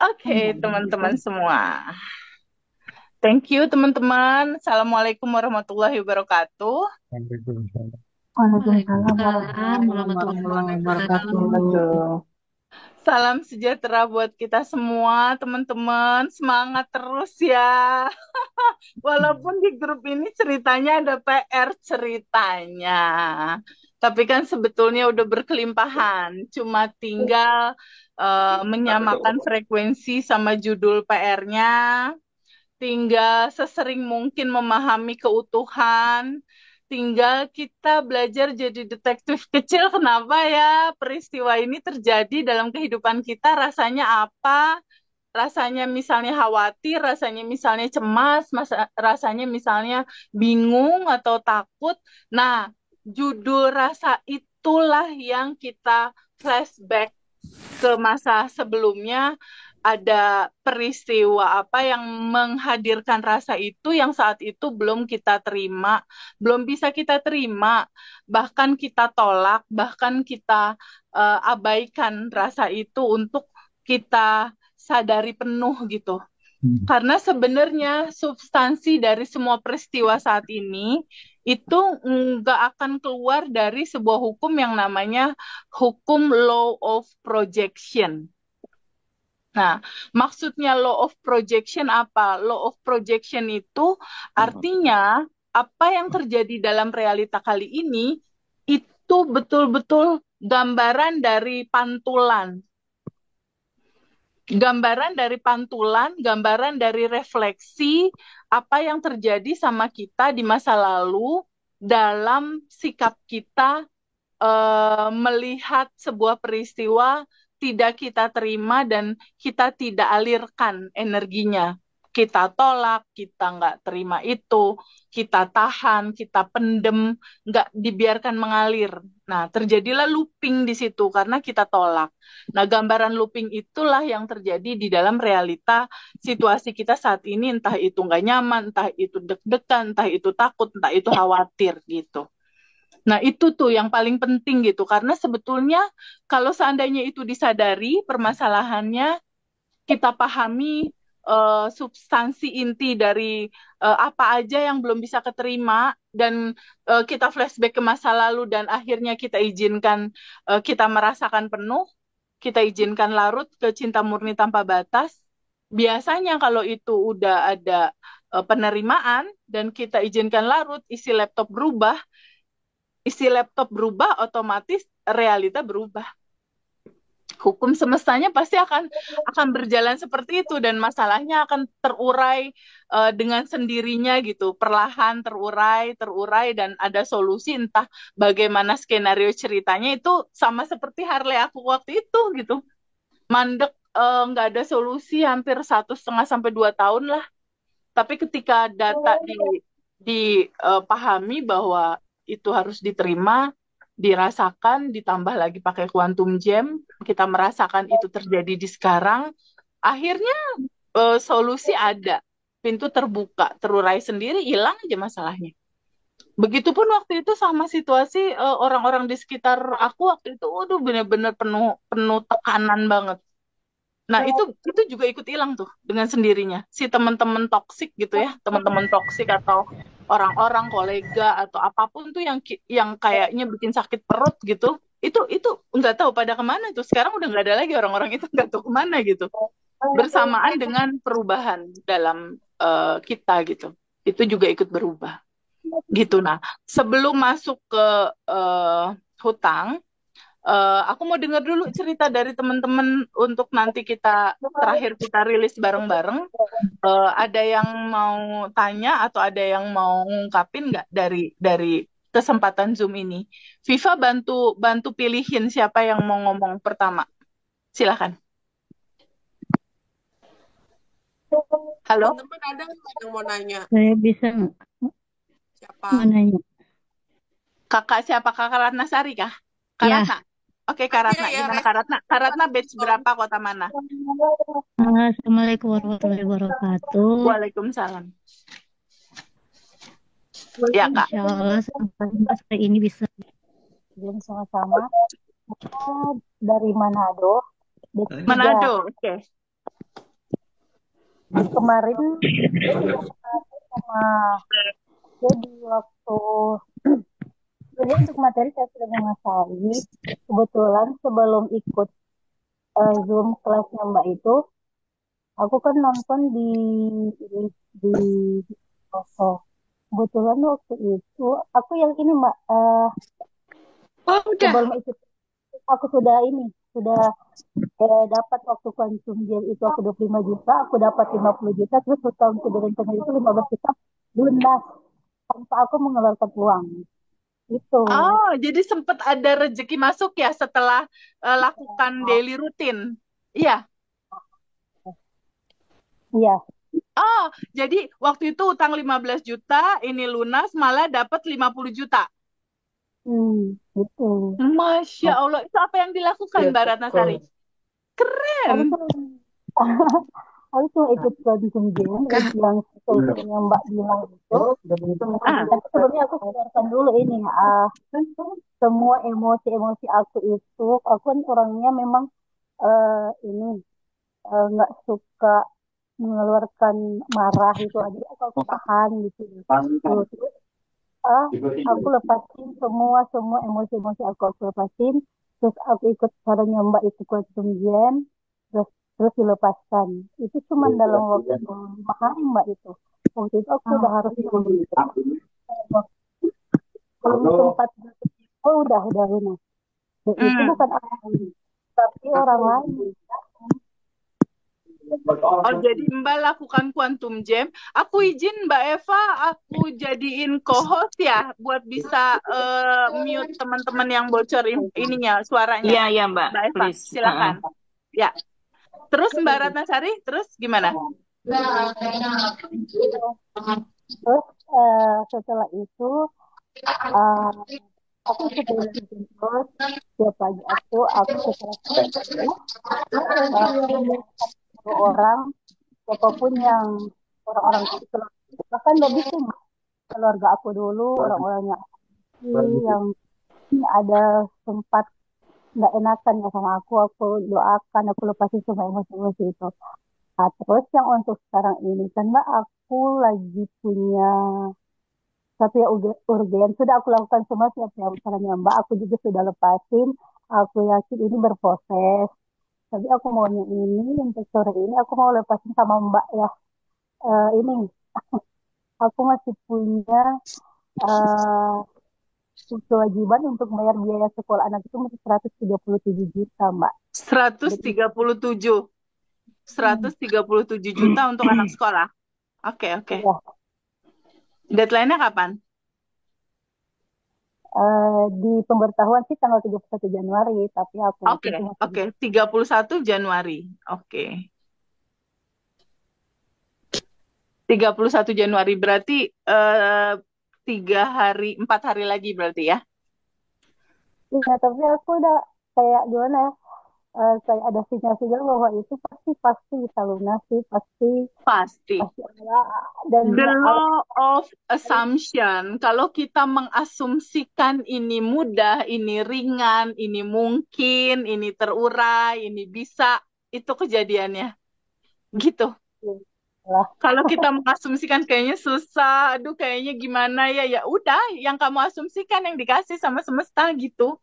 Oke, teman-teman semua. Thank you, teman-teman. Assalamualaikum warahmatullahi wabarakatuh. Waalaikumsalam Waalaikumsalam warahmatullahi warahmatullahi wabarakatuh. wabarakatuh. Salam sejahtera buat kita semua, teman-teman. Semangat terus ya. Walaupun di grup ini ceritanya ada PR ceritanya. Tapi kan sebetulnya udah berkelimpahan. Cuma tinggal menyamakan frekuensi sama judul PR-nya. Tinggal sesering mungkin memahami keutuhan, tinggal kita belajar jadi detektif kecil. Kenapa ya peristiwa ini terjadi dalam kehidupan kita? Rasanya apa? Rasanya misalnya khawatir, rasanya misalnya cemas, rasanya misalnya bingung atau takut. Nah, judul rasa itulah yang kita flashback ke masa sebelumnya, ada peristiwa apa yang menghadirkan rasa itu yang saat itu belum kita terima, belum bisa kita terima, bahkan kita tolak, bahkan kita abaikan rasa itu untuk kita sadari penuh gitu. Karena sebenarnya substansi dari semua peristiwa saat ini itu nggak akan keluar dari sebuah hukum yang namanya hukum law of projection. Nah, maksudnya law of projection apa? Law of projection itu artinya apa yang terjadi dalam realita kali ini itu betul-betul gambaran dari pantulan. Gambaran dari pantulan, gambaran dari refleksi apa yang terjadi sama kita di masa lalu dalam sikap kita melihat sebuah peristiwa tidak kita terima dan kita tidak alirkan energinya. Kita tolak, kita nggak terima itu, kita tahan, kita pendem, nggak dibiarkan mengalir. Nah, terjadilah looping di situ karena kita tolak. Nah, gambaran looping itulah yang terjadi di dalam realita situasi kita saat ini, entah itu nggak nyaman, entah itu deg-degan, entah itu takut, entah itu khawatir gitu. Nah, itu tuh yang paling penting gitu. Karena sebetulnya kalau seandainya itu disadari permasalahannya, kita pahami substansi inti dari apa aja yang belum bisa keterima, dan kita flashback ke masa lalu dan akhirnya kita izinkan kita merasakan penuh, kita izinkan larut ke cinta murni tanpa batas. Biasanya kalau itu udah ada penerimaan dan kita izinkan larut, isi laptop berubah, otomatis realita berubah. Hukum semestanya pasti akan berjalan seperti itu dan masalahnya akan terurai dengan sendirinya gitu, perlahan terurai dan ada solusi, entah bagaimana skenario ceritanya. Itu sama seperti Harley aku waktu itu gitu, mandek, nggak ada solusi hampir 1,5 sampai 2 tahun lah. Tapi ketika data dipahami bahwa itu harus diterima, dirasakan, ditambah lagi pakai quantum jam, kita merasakan itu terjadi di sekarang, akhirnya solusi ada, pintu terbuka, terurai sendiri, hilang aja masalahnya. Begitupun waktu itu sama situasi orang-orang di sekitar aku waktu itu, waduh bener-bener penuh penuh tekanan banget. Nah, itu juga ikut hilang tuh dengan sendirinya. Si teman-teman toksik gitu ya, teman-teman toksik atau orang-orang kolega atau apapun tuh yang kayaknya bikin sakit perut gitu. Itu nggak tahu pada kemana tuh. Sekarang udah nggak ada lagi orang-orang itu, nggak tahu kemana gitu. Bersamaan dengan perubahan dalam kita gitu. Itu juga ikut berubah gitu. Nah, sebelum masuk ke hutang, aku mau dengar dulu cerita dari teman-teman untuk nanti kita terakhir kita rilis bareng-bareng. Ada yang mau tanya atau ada yang mau ngungkapin nggak dari kesempatan Zoom ini? Viva bantu bantu pilihin siapa yang mau ngomong pertama. Silakan. Halo, Teman-teman ada nggak yang mau nanya? Saya bisa nggak mau Siapa? nanya? kakak siapa? Kakak Ratna Sari kah? Kak Ya, Ratna. Oke, Kak Aja Ratna. ya, Gimana Kak Ratna? Kak respon Ratna batch dong. berapa, kota mana? Assalamualaikum warahmatullahi wabarakatuh. Waalaikumsalam. Ya, Kak. Insya Allah sampai sore ini bisa belum sama-sama. Saya dari Manado, D3. Manado. Oke. kemarin sama jadi waktu jadi untuk materi saya sudah menguasai. Kebetulan sebelum ikut Zoom kelasnya Mbak itu, aku kan nonton di Koso. Kebetulan waktu itu aku yang ini Mbak, Oh, udah. sebelum ikut aku sudah dapat waktu konsum gel itu aku 25 juta, aku dapat 50 juta, terus hutang ke berencana itu 15 juta lunas tanpa aku mengeluarkan uang. Itu, Oh, jadi sempat ada rezeki masuk ya setelah lakukan daily rutin. Iya. iya, Oh, jadi waktu itu utang 15 juta, ini lunas malah dapat 50 juta. gitu. Masya Allah, itu apa yang dilakukan Mbak Ratnasari? Keren. Aku tuh aku tuh ikut konsum gel yang seperti yang Mbak bilang itu. Ah, Tapi sebelumnya aku keluarkan dulu ini semua emosi-emosi aku itu. Aku kan orangnya memang ini nggak suka mengeluarkan marah itu aja. Aku tahan gitu. Terus ah, aku lepasin semua emosi-emosi aku lepasin. Terus aku ikut caranya Mbak itu konsum gel. Terus terus dilepaskan. Itu cuma dalam waktu 5 hari Mbak itu. Waktu itu aku udah harus belum sempat udah lunas. Dan itu hmm. bukan aku tapi orang lain. Oh, jadi Mbak lakukan quantum jam. Aku izin Mbak Eva, aku jadiin co-host ya, buat bisa mute teman-teman yang bocor ininya, suaranya. Iya, iya, Mbak. Mbak Eva, Please. silakan. Ya. Terus Mbak Ratnasari, terus gimana? Terus setelah itu eh, aku setelah terus tiap pagi aku setelah itu orang siapapun yang orang-orang itu bahkan lebih sih keluarga aku dulu orang-orangnya yang ada sempat nggak enakan ya sama aku doakan aku lepasin semua emosi-emosi itu. Nah, terus yang untuk sekarang ini kan Mbak aku lagi punya tapi ya urgen sudah aku lakukan semua siap-siap caranya Mbak aku juga sudah lepasin aku yakin ini berproses tapi aku maunya ini untuk sore ini aku mau lepasin sama Mbak ya. Ini aku masih punya eh, kewajiban untuk bayar biaya sekolah anak itu masih 137 juta Mbak. Jadi 137. 137 juta untuk anak sekolah. Oke, oke. ya, Deadline-nya kapan? di pemberitahuan sih tanggal 31 Januari tapi aku Oke, itu oke. 31 Januari. Oke. 31 Januari berarti 4 hari lagi berarti ya? ya, tapi aku udah kayak gimana ya kayak ada sinyal-sinyal bahwa itu pasti pasti bisa lunas sih pasti Pasti. pasti ada dan The ada law of assumption. Kalau kita mengasumsikan ini mudah, ini ringan, ini mungkin, ini terurai, ini bisa, itu kejadiannya. Gitu. lah. Kalau kita mengasumsikan kayaknya susah, aduh kayaknya gimana ya, ya udah, yang kamu asumsikan yang dikasih sama semesta gitu.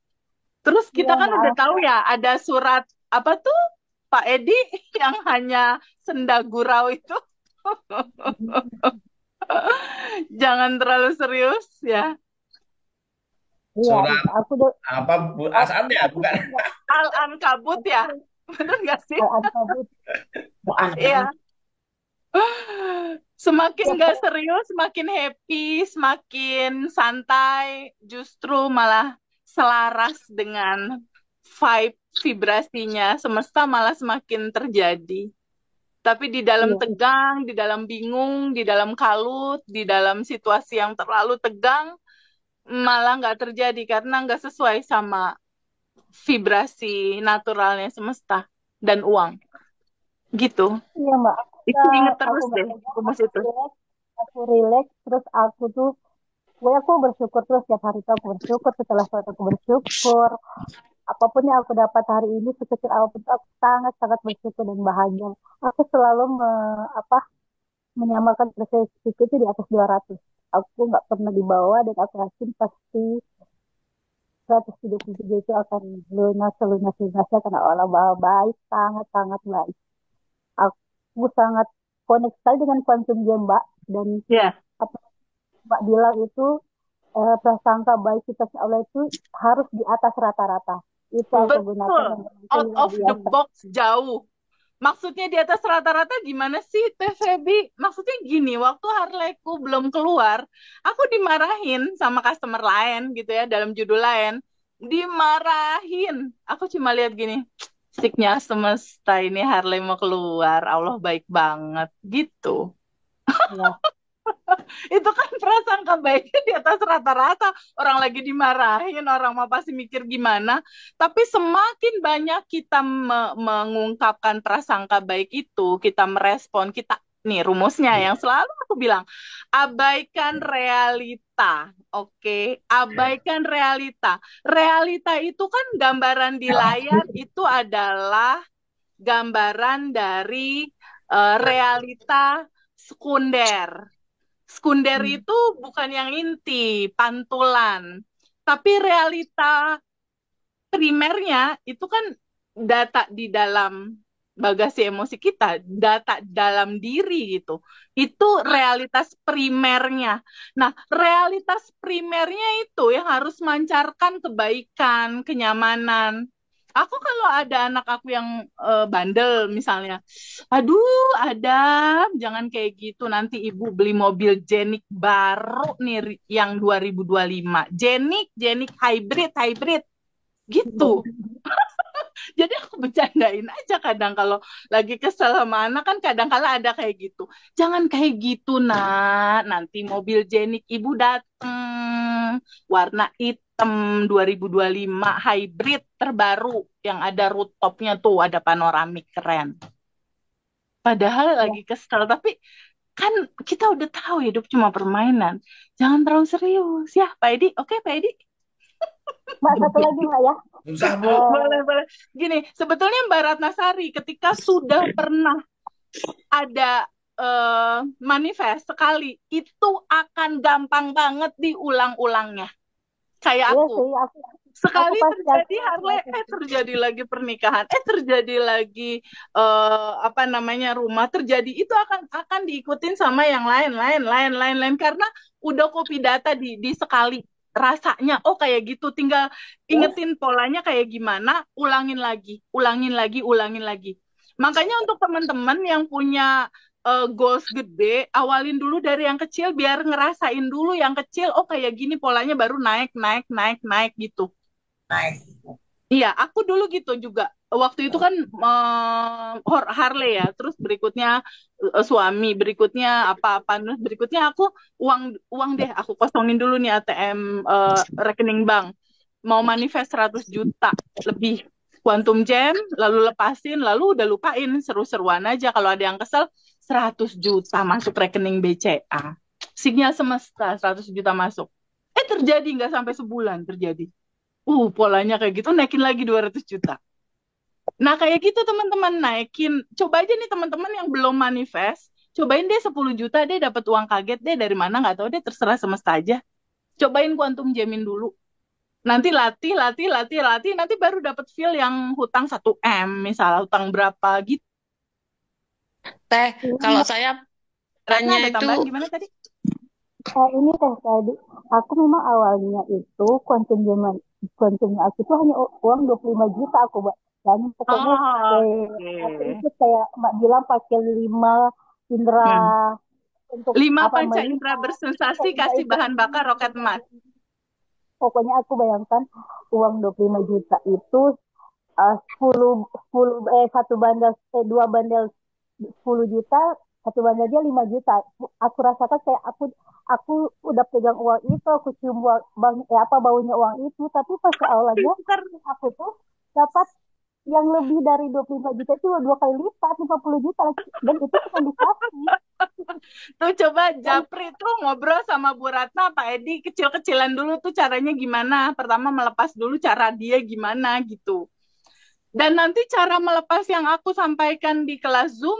Terus kita Iya kan udah maaf tahu ya, ada surat apa tuh Pak Edi yang hanya senda gurau itu. Jangan terlalu serius ya. iya Surat aku udah apa asalnya bukan? Al-Ankabut ya. Bener nggak sih? kabut Iya. Semakin ya, nggak serius, semakin happy, semakin santai, justru malah selaras dengan vibrasinya semesta malah semakin terjadi. Tapi di dalam iya tegang, di dalam bingung, di dalam kalut, di dalam situasi yang terlalu tegang, malah nggak terjadi karena nggak sesuai sama vibrasi naturalnya semesta dan uang. Gitu. iya Mbak Itu inget aku terus nggak deh, tegang rumus itu. aku relax terus aku tuh gue aku bersyukur terus setiap hari tuh aku bersyukur setelah sholat aku bersyukur apapun yang aku dapat hari ini, sekecil apapun, aku sangat-sangat bersyukur dan bahagia. Aku selalu menyamakan prestasiku itu di atas 200. Aku nggak pernah di bawah dan aku yakin pasti 173 itu akan lunas-lunasnya karena Allah Maha baik, sangat-sangat baik. Aku sangat connect sekali dengan quantum game, Mbak. Dan Ya, apa yang Mbak bilang itu, prasangka baik kita ke Allah itu harus di atas rata-rata. Itu aku gunakan betul. dan itu Out luar of the biasa. box jauh. Maksudnya di atas rata-rata gimana sih, Teh Febi? Maksudnya gini, waktu Harley-ku belum keluar, aku dimarahin sama customer lain gitu ya, dalam judul lain. Dimarahin. Aku cuma lihat gini, sticknya semesta ini Harley mau keluar, Allah baik banget. Gitu. Ya. Itu kan prasangka baiknya di atas rata-rata. Orang lagi dimarahin, orang mau pasti mikir gimana. Tapi semakin banyak kita mengungkapkan prasangka baik itu, kita merespon, kita nih rumusnya yang selalu aku bilang, abaikan realita. Oke, abaikan realita. Realita itu kan gambaran di layar itu adalah gambaran dari realita sekunder. Sekunder itu bukan yang inti, pantulan. Tapi realita primernya itu kan data di dalam bagasi emosi kita, data dalam diri gitu. Itu realitas primernya. Nah, realitas primernya itu yang harus mancarkan kebaikan, kenyamanan. Aku kalau ada anak aku yang bandel misalnya, aduh Adam, jangan kayak gitu. Nanti ibu beli mobil Jenik baru nih yang 2025. Jenik hybrid gitu. Jadi aku bercandain aja kadang kalau lagi kesel sama anak kan kadang kala ada kayak gitu. Jangan kayak gitu nak, nanti mobil Jenik ibu dateng warna hitam 2025 hybrid terbaru yang ada rooftopnya tuh ada panoramik keren. Padahal Ya. lagi kesel tapi kan kita udah tahu hidup cuma permainan. Jangan terlalu serius ya Pak Edi. Oke Pak Edi. Mbak, satu lagi Mbak ya. Susah, Bu. Boleh, boleh. Gini, sebetulnya Mbak Ratnasari ketika sudah pernah ada manifest sekali, itu akan gampang banget diulang-ulangnya. Kayak Iya aku. sih, aku Sekali pasti terjadi yakin Harley, terjadi lagi pernikahan, terjadi lagi apa namanya rumah, terjadi itu akan diikutin sama yang lain karena udah copy data di sekali rasanya oh kayak gitu tinggal ingetin polanya kayak gimana ulangin lagi makanya untuk teman-teman yang punya goals gede awalin dulu dari yang kecil biar ngerasain dulu yang kecil oh kayak gini polanya baru naik gitu. Iya, aku dulu gitu juga. Waktu itu kan Harley ya, terus berikutnya suami, berikutnya apa-apa, terus berikutnya aku uang uang deh, aku kosongin dulu nih ATM rekening bank. Mau manifest 100 juta lebih. Quantum Jam, lalu lepasin, lalu udah lupain, seru-seruan aja. Kalau ada yang kesel, 100 juta masuk rekening BCA. Sinyal semesta, 100 juta masuk. Terjadi nggak sampai sebulan terjadi. Polanya kayak gitu naikin lagi 200 juta. Nah, kayak gitu teman-teman naikin. Coba aja nih teman-teman yang belum manifest, cobain deh 10 juta deh dapat uang kaget deh dari mana nggak tahu deh terserah semesta aja. Cobain quantum jamin dulu. Nanti latih, nanti baru dapat feel yang hutang 1 M, misalnya hutang berapa gitu. Teh, kalau ini. saya Ratna tanya ada itu, tambahan gimana tadi? Ini teh tadi, aku memang awalnya itu konsumnya aku itu hanya uang 25 juta aku, Mbak. Dan pokoknya Oh, aku oke. ikut kayak Mbak bilang pakai 5 indera Hmm. untuk 5 apa panca indera melihat. bersensasi Mbak kasih itu bahan bakar roket emas. pokoknya aku bayangkan uang 25 juta itu 2 bandel 10 juta, satu bandelnya 5 juta. Aku rasakan kayak aku udah pegang uang itu, aku cium baunya uang itu, tapi pas awalnya Pinter. aku tuh dapat yang lebih dari 25 juta itu 2 kali lipat 50 juta dan itu cuma dikasih. Tuh coba Japri tuh ngobrol sama Bu Ratna, Pak Edi kecil-kecilan dulu tuh caranya gimana. Pertama melepas dulu cara dia gimana gitu. Dan nanti cara melepas yang aku sampaikan di kelas Zoom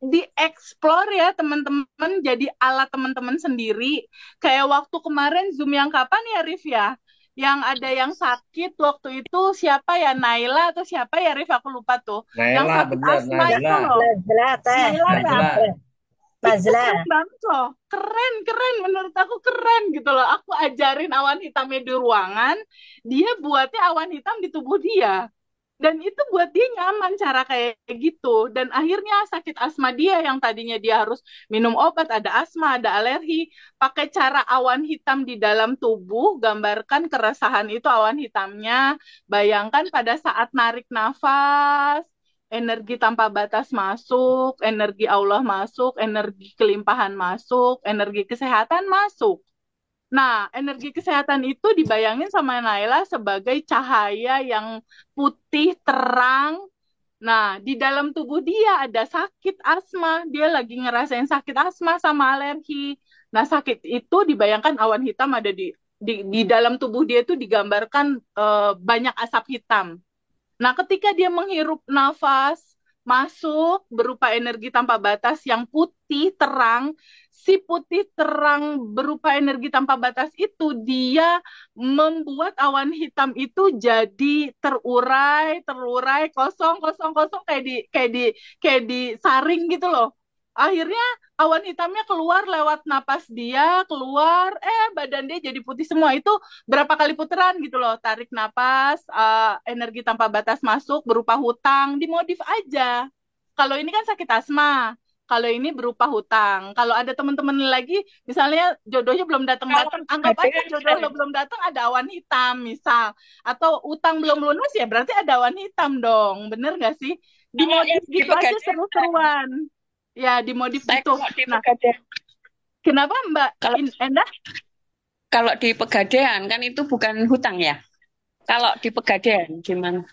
dieksplor ya teman-teman, jadi alat teman-teman sendiri. Kayak waktu kemarin Zoom yang kapan ya Rif ya? Yang ada yang sakit waktu itu siapa ya, Naila atau siapa ya Rif, aku lupa tuh. Yang Naila, sakit bener, asma itu Najla, loh. Najla teh, Naila ya? Najla. Itu Najla. keren banget loh. Keren, keren. Menurut aku keren gitu loh. Aku ajarin awan hitamnya di ruangan, dia buatnya awan hitam di tubuh dia. Dan itu buat dia nyaman cara kayak gitu. Dan akhirnya sakit asma dia yang tadinya dia harus minum obat, ada asma, ada alergi, pakai cara awan hitam di dalam tubuh, gambarkan keresahan itu awan hitamnya. Bayangkan pada saat narik nafas, energi tanpa batas masuk, energi Allah masuk, energi kelimpahan masuk, energi kesehatan masuk. Nah, energi kesehatan itu dibayangin sama Naila sebagai cahaya yang putih terang. Nah, di dalam tubuh dia ada sakit asma. Dia lagi ngerasain sakit asma sama alergi. Nah, sakit itu dibayangkan awan hitam ada di dalam tubuh dia itu digambarkan banyak asap hitam. Nah, ketika dia menghirup nafas masuk berupa energi tanpa batas yang putih terang, si putih terang berupa energi tanpa batas itu dia membuat awan hitam itu jadi terurai, terurai, kosong, kosong, kosong kayak di saring gitu loh. Akhirnya awan hitamnya keluar lewat napas dia, keluar, badan dia jadi putih semua. Itu berapa kali putaran gitu loh, tarik napas, energi tanpa batas masuk berupa hutang, dimodif aja. Kalau ini kan sakit asma, kalau ini berupa hutang. Kalau ada teman-teman lagi, misalnya jodohnya belum Kalau datang-datang, anggap aja pegadaian jodoh lo belum datang ada awan hitam misal, atau utang belum lunas ya berarti ada awan hitam dong, bener nggak sih? kalau yang Dimodif di gitu aja pegadaian, seru-seruan, ya dimodif gitu. kalau di Nah, pegadaian, kenapa Mbak kalau Endah? kalau di pegadaian kan itu bukan hutang ya. Kalau di pegadaian gimana?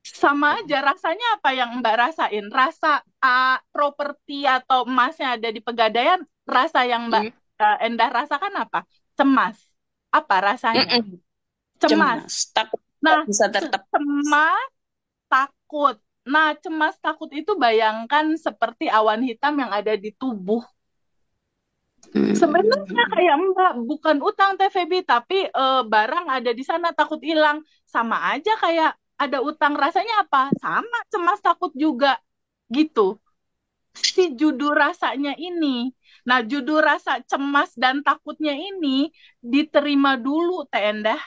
Sama aja rasanya, apa yang Mbak rasain? Rasa properti atau emasnya ada di Pegadaian, rasa yang Mbak Hmm, Endah rasakan apa? Cemas. Apa rasanya? mm-mm. Cemas. Cemas, takut nggak Nah, bisa tetap. cemas, takut. Nah, cemas, takut itu bayangkan seperti awan hitam yang ada di tubuh. Sebenarnya Hmm. kayak Mbak, bukan utang Teh Feby, tapi barang ada di sana takut hilang. Sama aja kayak ada utang, rasanya apa? Sama, cemas takut juga. Gitu. Si judul rasanya ini. Nah, judul rasa cemas dan takutnya ini diterima dulu, Teh Endah.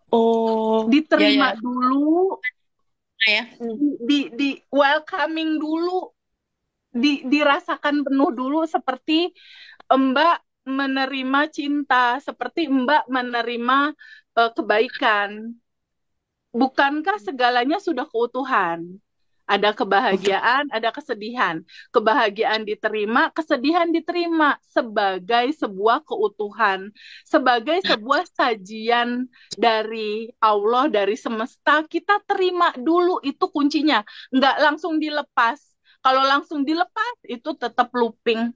Oh, ya ya Diterima dulu, ya. di welcoming dulu, dirasakan penuh dulu seperti Mbak menerima cinta, seperti Mbak menerima kebaikan. Bukankah segalanya sudah keutuhan? Ada kebahagiaan, ada kesedihan. Kebahagiaan diterima, kesedihan diterima sebagai sebuah keutuhan, sebagai sebuah sajian dari Allah, dari semesta. Kita terima dulu, itu kuncinya. Nggak langsung dilepas. Kalau langsung dilepas, itu tetap looping.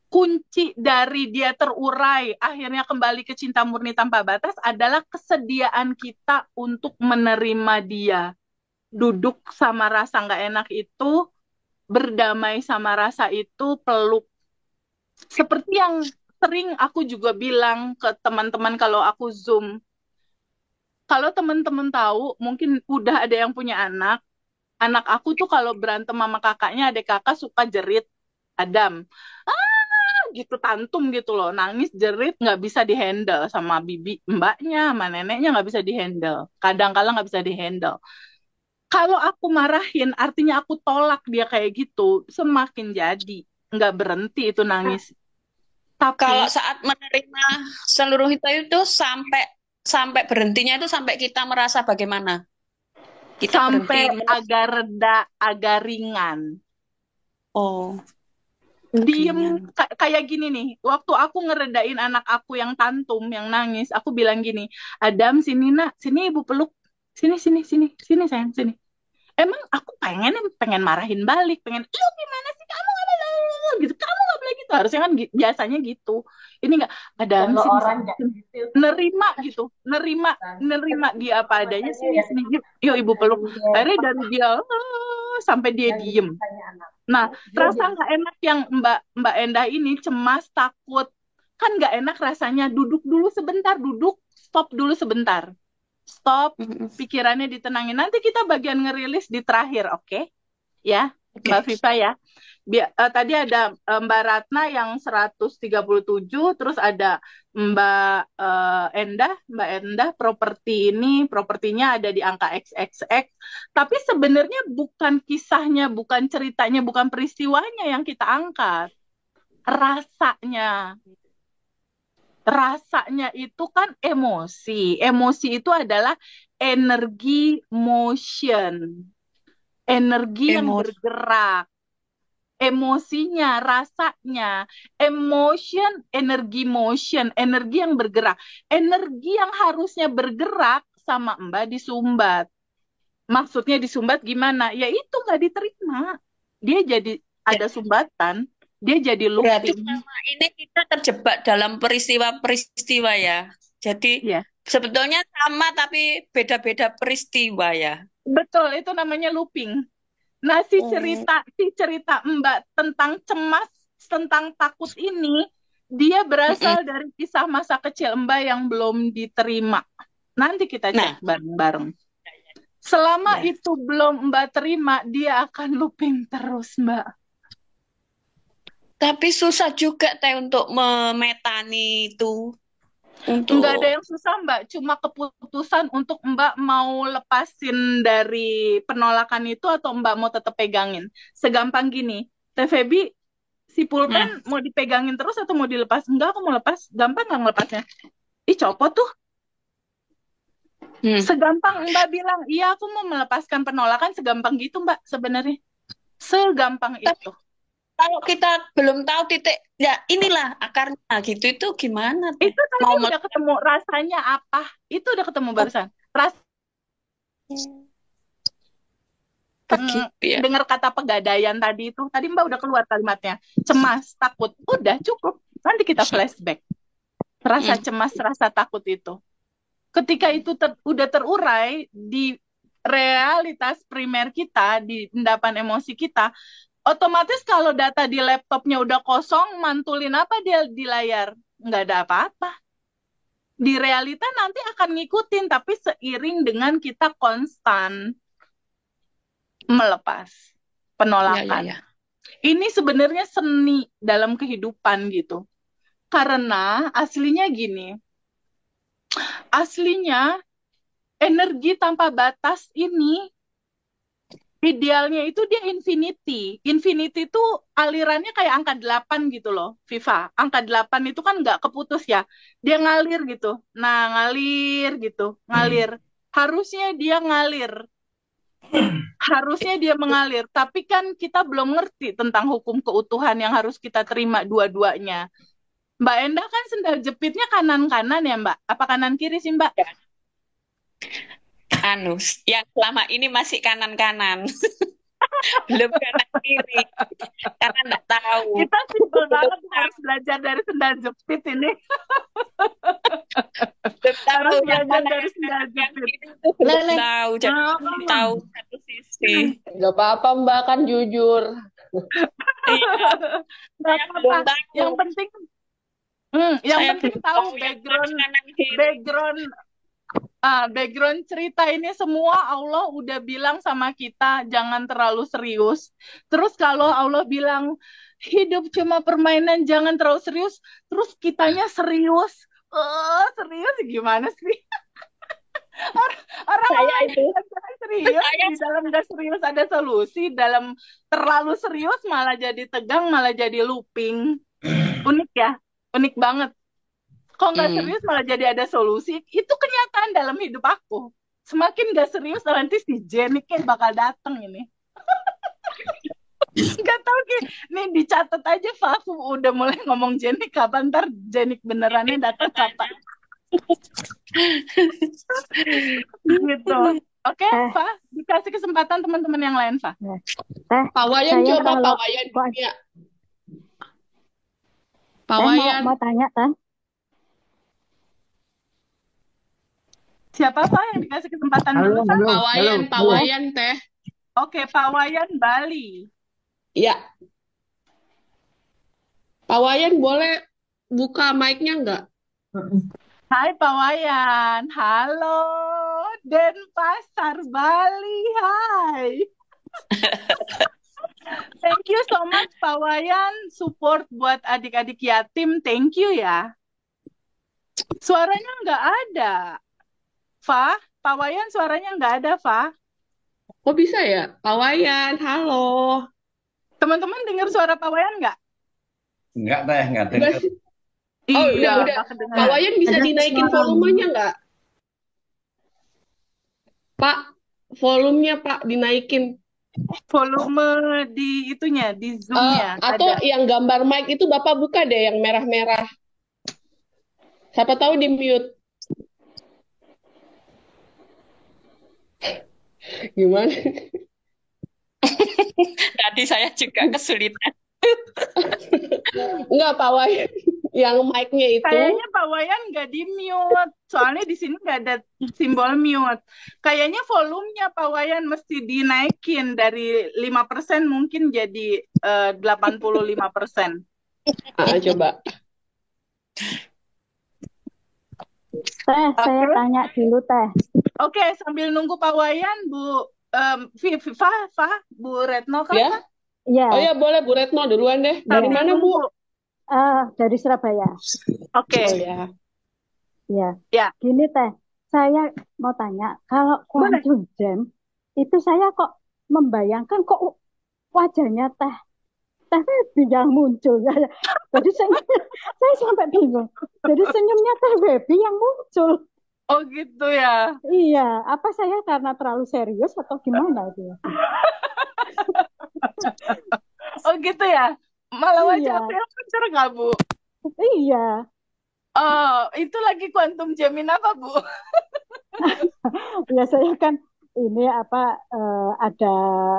Kunci dari dia terurai, akhirnya kembali ke cinta murni tanpa batas adalah kesediaan kita untuk menerima dia. Duduk sama rasa nggak enak itu, berdamai sama rasa itu, peluk. Seperti yang sering aku juga bilang ke teman-teman kalau aku Zoom. Kalau teman-teman tahu, mungkin udah ada yang punya anak. Anak aku tuh kalau berantem sama kakaknya, adik kakak suka jerit. Adam, gitu tantum gitu loh, nangis jerit nggak bisa dihandle sama bibi mbaknya sama neneknya, nggak bisa dihandle, kadang-kala nggak bisa dihandle. Kalau aku marahin artinya aku tolak dia kayak gitu, semakin jadi nggak berhenti itu nangis. Kalau Tapi saat menerima seluruh itu sampai sampai berhentinya itu sampai kita merasa bagaimana? Kita berhenti sampai agak reda, agak ringan, oh, diem, ringan. kayak gini nih, waktu aku ngeredain anak aku yang tantum yang nangis, aku bilang gini, Adam sini nak, sini ibu peluk, sini sini sini sini sayang sini. Emang aku pengen marahin balik, pengen lu gimana sih kamu gitu, kamu gitu, harusnya kan biasanya gitu. Ini nggak ada Kalau sini, orang nerima gitu, nerima dia apa adanya, sini yuk ibu peluk. Akhirnya dari dia sampai dia diem. Nah, rasa nggak enak yang Mbak Endah ini, cemas, takut, kan nggak enak rasanya. Duduk dulu sebentar, stop dulu sebentar, stop, pikirannya ditenangin. Nanti kita bagian ngerilis di terakhir, oke? Ya, Mbak Viva ya. Tadi ada Mbak Ratna yang 137, terus ada Mbak Endah propertinya ada di angka XXX. Tapi sebenarnya bukan kisahnya, bukan ceritanya, bukan peristiwanya yang kita angkat. Rasanya. Rasanya itu kan emosi. Emosi itu adalah energi motion. Energi yang bergerak. Emosinya, rasanya, emotion, energi motion, energi yang bergerak, energi yang harusnya bergerak sama Mbak disumbat. Maksudnya disumbat gimana? Ya itu nggak diterima. Dia jadi ada sumbatan, dia jadi Berarti looping. selama ini kita terjebak dalam peristiwa-peristiwa ya. Jadi sebetulnya sama tapi beda-beda peristiwa ya. Betul, itu namanya looping. Nah, si cerita Mbak tentang cemas, tentang takut ini, dia berasal dari kisah masa kecil Mbak yang belum diterima. Nanti kita cek bareng-bareng. Selama itu belum Mbak terima, dia akan looping terus, Mbak. Tapi susah juga Teh untuk memetani itu. Nggak ada yang susah, Mbak. Cuma keputusan untuk Mbak mau lepasin dari penolakan itu atau Mbak mau tetap pegangin. Segampang gini, Teh Febi, si pulpen mau dipegangin terus atau mau dilepas? Enggak, aku mau lepas. Gampang nggak ngelepasnya? Ih, copot tuh. Segampang Mbak bilang, iya aku mau melepaskan penolakan, segampang gitu Mbak sebenarnya. Segampang itu. Kalau kita belum tahu titik, ya inilah akarnya gitu, itu gimana? Itu tadi udah ketemu rasanya apa? Itu udah ketemu barusan. Dengar kata pegadaian tadi itu. Tadi Mbak udah keluar kalimatnya. Cemas, takut. Udah cukup. Nanti kita flashback. Rasa cemas, rasa takut itu. Ketika itu udah terurai di realitas primer kita, di endapan emosi kita, otomatis kalau data di laptopnya udah kosong, mantulin apa dia di layar? Nggak ada apa-apa. Di realita nanti akan ngikutin, tapi seiring dengan kita konstan melepas penolakan. Ini sebenarnya seni dalam kehidupan gitu. Karena aslinya gini, aslinya energi tanpa batas ini idealnya itu dia infinity. Infinity itu alirannya kayak angka 8 gitu loh, Viva. Angka 8 itu kan nggak keputus ya. Dia ngalir gitu. Nah, ngalir gitu. Ngalir. Harusnya dia ngalir. Harusnya dia mengalir. Tapi kan kita belum ngerti tentang hukum keutuhan yang harus kita terima dua-duanya. Mbak Endah kan sendal jepitnya kanan-kanan ya, Mbak? Apa kanan-kiri sih, Mbak? Yang selama ini masih kanan-kanan. Belum kanan kiri. Karena nggak tahu. Kita simpel banget harus belajar dari sendal jepit ini. Harus belajar dari sendal jepit. Belum tahu, jadi tahu satu sisi. Gak apa-apa Mbak, kan jujur. Yang penting tahu background cerita ini semua Allah udah bilang sama kita jangan terlalu serius. Terus kalau Allah bilang hidup cuma permainan, jangan terlalu serius. Terus kitanya serius. Serius gimana sih? Orang itu serius, di dalam gak serius ada solusi, dalam terlalu serius malah jadi tegang, malah jadi looping. Unik ya, unik banget. Kok nggak serius malah jadi ada solusi, itu kenyataan dalam hidup aku. Semakin gak serius nanti si Jeniknya bakal datang ini. Gak tau nih dicatat aja Fafu udah mulai ngomong Jenik kapan, ntar Jenik benerannya datang kapan. Gitu. Oke, Fa, dikasih kesempatan teman-teman yang lain, Fa. Pak Wayan coba, Pak Wayan. Pak Wayan. Mau tanya kan? Siapa Pak yang dikasih kesempatan dulu Pak? Pak Wayan teh. Oke, Pak Wayan Bali. Iya. Pak Wayan boleh buka mic-nya nggak? Hai Pak Wayan, halo Denpasar Bali, hai. Thank you so much Pak Wayan, support buat adik-adik yatim, thank you ya. Suaranya nggak ada, Fa. Pak Wayan suaranya nggak ada, Fa. Kok bisa ya? Pak Wayan, halo. Teman-teman dengar suara Pak Wayan nggak? Enggak teh, enggak dengar. Oh, Iya, udah. Pak Wayan bisa dinaikin volumenya nggak? Pak, volumenya Pak dinaikin. Volume di itunya, di Zoom-nya. Atau ada. yang gambar mic itu Bapak buka deh yang merah-merah. Siapa tahu di mute. Gimana? Tadi saya juga kesulitan. Enggak, Pak Wayan. Yang mic-nya itu. Kayaknya Pak Wayan nggak di mute. Soalnya di sini nggak ada simbol mute. Kayaknya volumenya Pak Wayan mesti dinaikin dari 5% mungkin jadi 85%. Coba. Teh, saya tanya dulu Teh. Oke, sambil nunggu Pak Wayan, Bu Bu Retno kan? Ya? Iya. Oh ya, boleh Bu Retno duluan deh. Dari mana, Bu? Dari Surabaya. Oke. Oh ya. Ya. Gini Teh, saya mau tanya, kalau Quantum Jam itu saya kok membayangkan kok wajahnya Teh Baby yang muncul ya. Jadi saya sampai bingung. Jadi senyumnya Teh Baby yang muncul. Oh gitu ya. Iya, apa saya karena terlalu serius atau gimana itu? Oh gitu ya. Malah wajah aku yang muncul nggak Bu? Iya. Oh, itu lagi Quantum Jamin apa Bu? Ya saya kan ini ada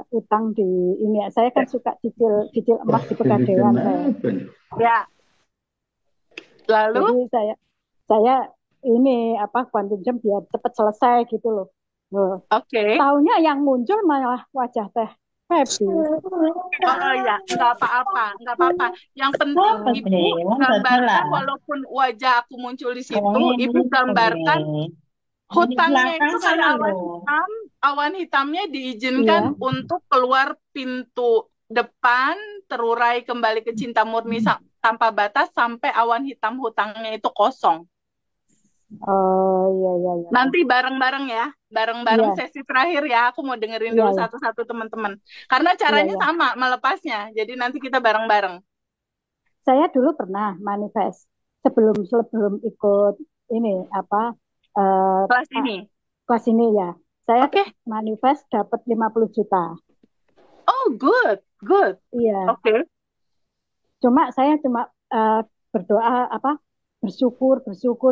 utang di ini. Saya kan suka cicil emas di Pegadaian. Ya. Lalu? Jadi saya ini Quantum Jam biar cepat selesai gitu loh. Oke. Taunya yang muncul malah wajah Teh Baby. Oh ya, nggak apa-apa. Yang penting Ibu gambarkan walaupun wajah aku muncul di situ, Ibu gambarkan hutannya itu kayak awan hitam. Awan hitamnya diizinkan untuk keluar pintu depan, terurai kembali ke cinta murni tanpa batas sampai awan hitam hutangnya itu kosong. Oh iya. Nanti bareng-bareng ya, sesi terakhir ya. Aku mau dengerin dulu satu-satu teman-teman. Karena caranya sama melepasnya. Jadi nanti kita bareng-bareng. Saya dulu pernah manifest sebelum ikut ini kelas ini ya. Saya manifest dapat 50 juta. Oh good. Iya. Oke. Saya cuma berdoa bersyukur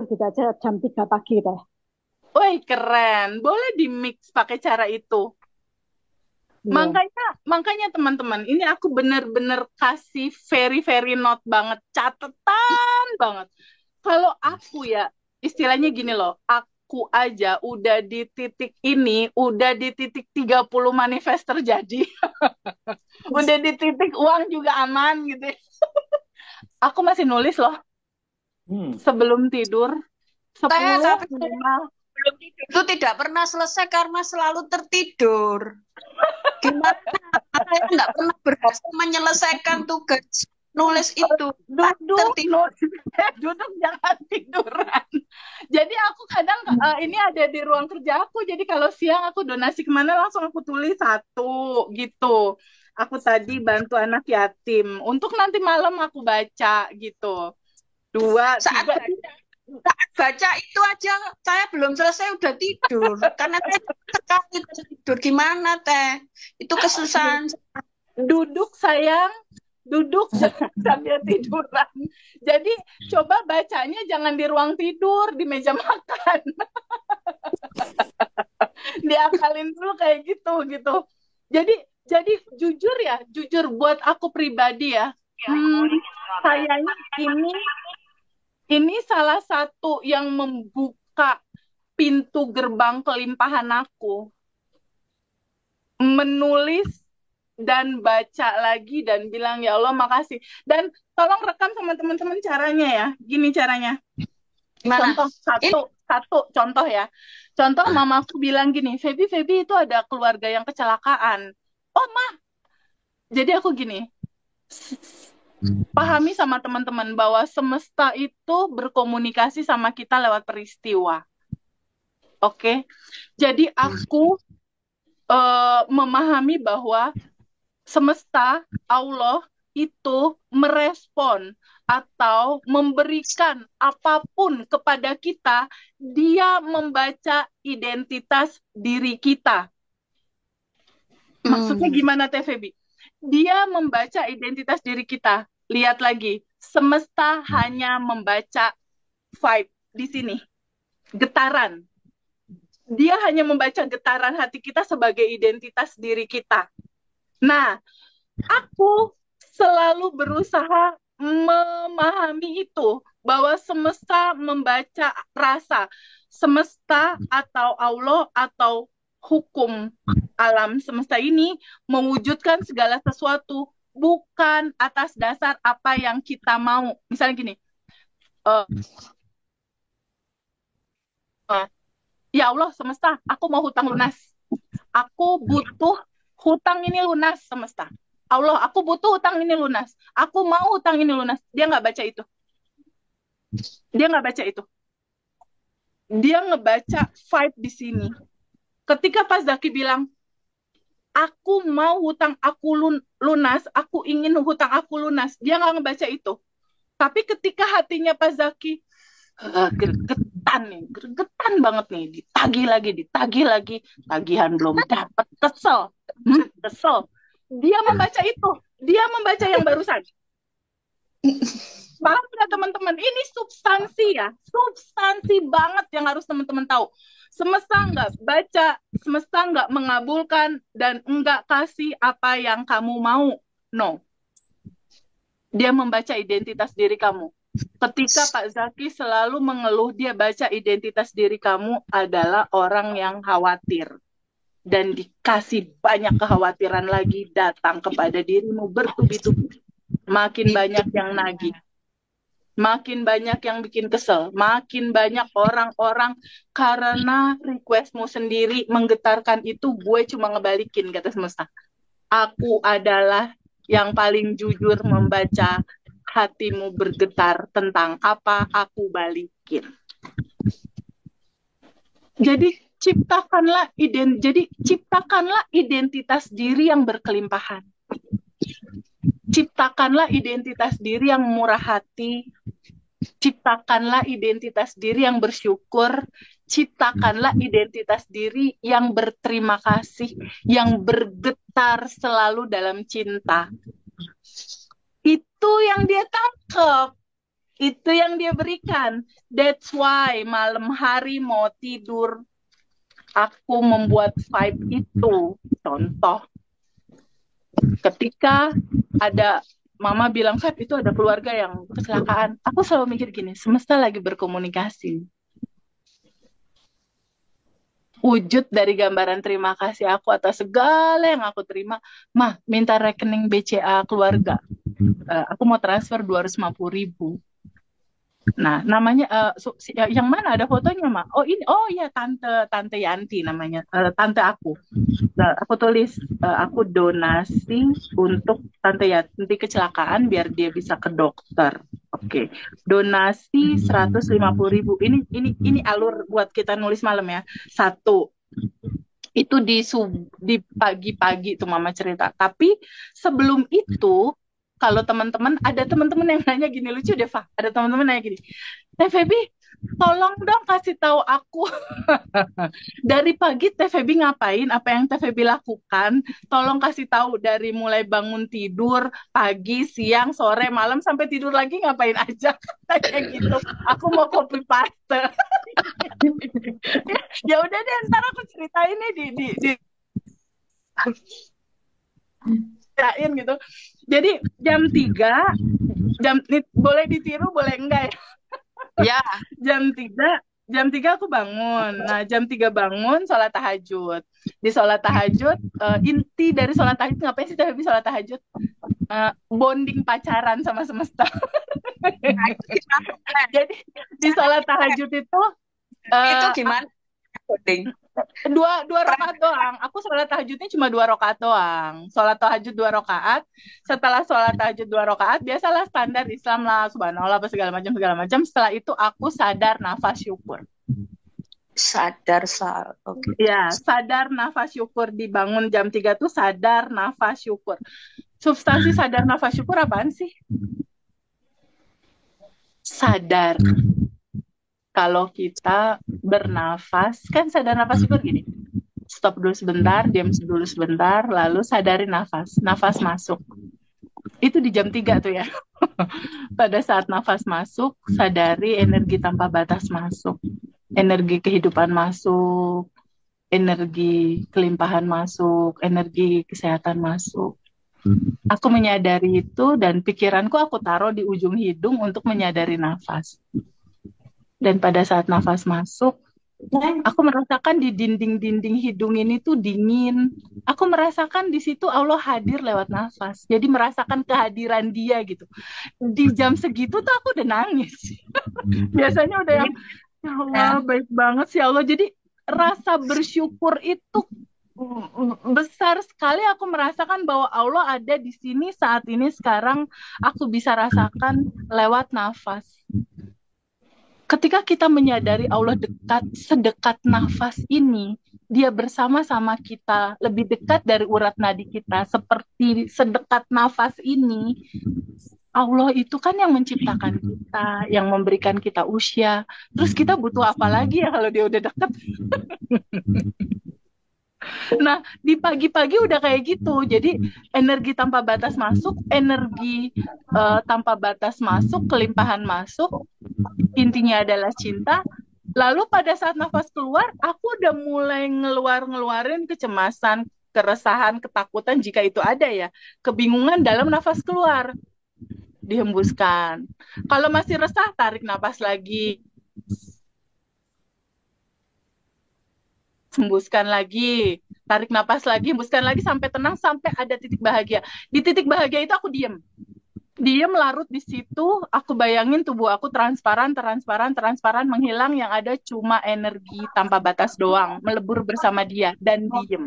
gitu aja jam 3 pagi Teh. Woi keren, boleh di mix pakai cara itu. Makanya teman-teman, ini aku bener-bener kasih very note banget, catatan banget. Kalau aku ya, istilahnya gini loh, aku aja udah di titik ini, udah di titik 30 manifest terjadi. Udah di titik uang juga aman gitu. Aku masih nulis loh. Sebelum tidur 10 minimal. Belum tidur itu tidak pernah selesai karena selalu tertidur. Gimana? Saya nggak pernah berhasil menyelesaikan tugas nulis itu. Duduk jangan tiduran. Jadi aku kadang ini ada di ruang kerja aku. Jadi kalau siang aku donasi kemana langsung aku tulis 1 gitu. Aku tadi bantu anak yatim. Untuk nanti malam aku baca gitu. 2, 3. Saat baca itu aja saya belum selesai udah tidur karena saya sekali tidur. Gimana Teh? Itu kesusahan. Duduk sayang, duduk sambil tiduran. Jadi coba bacanya jangan di ruang tidur, di meja makan. Diakalin dulu kayak gitu. Jadi jujur buat aku pribadi ya. Hmm, kayaknya ini salah satu yang membuka pintu gerbang kelimpahan aku. Menulis dan baca lagi dan bilang, ya Allah makasih. Dan tolong rekam sama teman-teman caranya ya. Gini caranya. Gimana? Contoh satu contoh ya. Contoh mamaku bilang gini, Feby itu ada keluarga yang kecelakaan. Oh ma, jadi aku gini, pahami sama teman-teman bahwa semesta itu berkomunikasi sama kita lewat peristiwa. Oke, jadi aku memahami bahwa semesta, Allah itu merespon atau memberikan apapun kepada kita, dia membaca identitas diri kita. Maksudnya gimana, TVB? Dia membaca identitas diri kita. Lihat lagi, semesta hanya membaca vibe di sini, getaran. Dia hanya membaca getaran hati kita sebagai identitas diri kita. Nah, aku selalu berusaha memahami itu, bahwa semesta membaca rasa. Semesta atau Allah atau hukum alam semesta ini mewujudkan segala sesuatu bukan atas dasar apa yang kita mau. Misalnya gini, ya Allah semesta, aku mau hutang lunas. Aku butuh hutang ini lunas semesta. Allah, aku butuh hutang ini lunas. Aku mau hutang ini lunas. Dia nggak baca itu. Dia nggak baca itu. Dia ngebaca vibe di sini. Ketika Pak Zaki bilang, aku mau hutang aku lunas, aku ingin hutang aku lunas. Dia nggak ngebaca itu. Tapi ketika hatinya Pak Zaki, gregetan banget nih, ditagih lagi, tagihan belum dapat, kesel. Dia membaca itu, dia membaca yang barusan. Paham nggak teman-teman? Ini substansi ya, substansi banget yang harus teman-teman tahu. Semesta nggak baca, semesta nggak mengabulkan, dan nggak kasih apa yang kamu mau. No. Dia membaca identitas diri kamu. Ketika Pak Zaki selalu mengeluh, dia baca identitas diri kamu adalah orang yang khawatir. Dan dikasih banyak kekhawatiran lagi datang kepada dirimu bertubi-tubi. Makin banyak yang nagih. Makin banyak yang bikin kesel. Makin banyak orang-orang karena requestmu sendiri menggetarkan itu, gue cuma ngebalikin, kata semesta. Aku adalah yang paling jujur membaca hatimu bergetar tentang apa, aku balikin. Jadi ciptakanlah identitas diri yang berkelimpahan. Ciptakanlah identitas diri yang murah hati. Ciptakanlah identitas diri yang bersyukur. Ciptakanlah identitas diri yang berterima kasih, yang bergetar selalu dalam cinta. Itu yang dia tangkap. Itu yang dia berikan. That's why malam hari mau tidur, aku membuat vibe itu. Contoh, ketika ada mama bilang, Feb, itu ada keluarga yang kecelakaan. Aku selalu mikir gini, semesta lagi berkomunikasi. Wujud dari gambaran terima kasih aku atas segala yang aku terima. Mah, minta rekening BCA keluarga. Aku mau transfer 250.000. Nah, namanya yang mana ada fotonya, Mak? Oh ini, oh ya tante Yanti namanya, tante aku. Nah, aku tulis aku donasi untuk tante Yanti kecelakaan biar dia bisa ke dokter. Oke, donasi 150.000. Ini alur buat kita nulis malam ya. 1. Itu di pagi-pagi tuh mama cerita. Tapi sebelum itu, kalau ada teman-teman yang nanya gini, lucu deh, Fah. Ada teman-teman nanya gini, Teh Feby, tolong dong kasih tahu aku dari pagi Teh Feby ngapain, apa yang Teh Feby lakukan. Tolong kasih tahu dari mulai bangun tidur, pagi, siang, sore, malam, sampai tidur lagi ngapain aja. Kayak gitu. Aku mau copy paste. Ya udah deh, ntar aku ceritain nih di bacain gitu. Jadi jam 3, boleh ditiru boleh enggak ya? Ya, Jam 3 aku bangun. Nah, jam 3 bangun, sholat tahajud. Di sholat tahajud, inti dari sholat tahajud, ngapain sih habis sholat tahajud? Bonding pacaran sama semesta. Jadi, di sholat tahajud itu, itu gimana? Coding. dua rakaat doang. Aku sholat tahajudnya cuma 2 rakaat doang. Sholat tahajud 2 rakaat. Setelah sholat tahajud 2 rakaat, biasalah standar Islam lah, subhanallah, apa segala macam. Setelah itu aku sadar nafas syukur. Sadar. Oke. Ya, sadar nafas syukur. Dibangun jam 3 tuh sadar nafas syukur. Substansi sadar nafas syukur apaan sih? Sadar kalau kita bernafas, kan sadar nafas syukur gini. Stop dulu sebentar, diam dulu sebentar, lalu sadari nafas. Nafas masuk. Itu di jam 3 tuh ya. Pada saat nafas masuk, sadari energi tanpa batas masuk. Energi kehidupan masuk. Energi kelimpahan masuk. Energi kesehatan masuk. Aku menyadari itu dan pikiranku aku taruh di ujung hidung untuk menyadari nafas. Dan pada saat nafas masuk, aku merasakan di dinding-dinding hidung ini tuh dingin. Aku merasakan di situ Allah hadir lewat nafas. Jadi merasakan kehadiran Dia gitu. Di jam segitu tuh aku udah nangis. Biasanya udah yang, ya Allah baik banget sih Allah. Jadi rasa bersyukur itu besar sekali. Aku merasakan bahwa Allah ada di sini saat ini sekarang. Aku bisa rasakan lewat nafas. Ketika kita menyadari Allah dekat, sedekat nafas ini, Dia bersama-sama kita, lebih dekat dari urat nadi kita, seperti sedekat nafas ini. Allah itu kan yang menciptakan kita, yang memberikan kita usia. Terus kita butuh apa lagi ya kalau Dia udah dekat? Nah, di pagi-pagi udah kayak gitu. Jadi energi tanpa batas masuk, energi tanpa batas masuk, kelimpahan masuk. Intinya adalah cinta. Lalu pada saat nafas keluar, aku udah mulai ngeluarin kecemasan, keresahan, ketakutan jika itu ada ya. Kebingungan dalam nafas keluar. Dihembuskan. Kalau masih resah, tarik nafas lagi. Hembuskan lagi, tarik napas lagi, hembuskan lagi sampai tenang, sampai ada titik bahagia. Di titik bahagia itu aku diem larut di situ. Aku bayangin tubuh aku transparan, menghilang, yang ada cuma energi tanpa batas doang, melebur bersama Dia dan diem.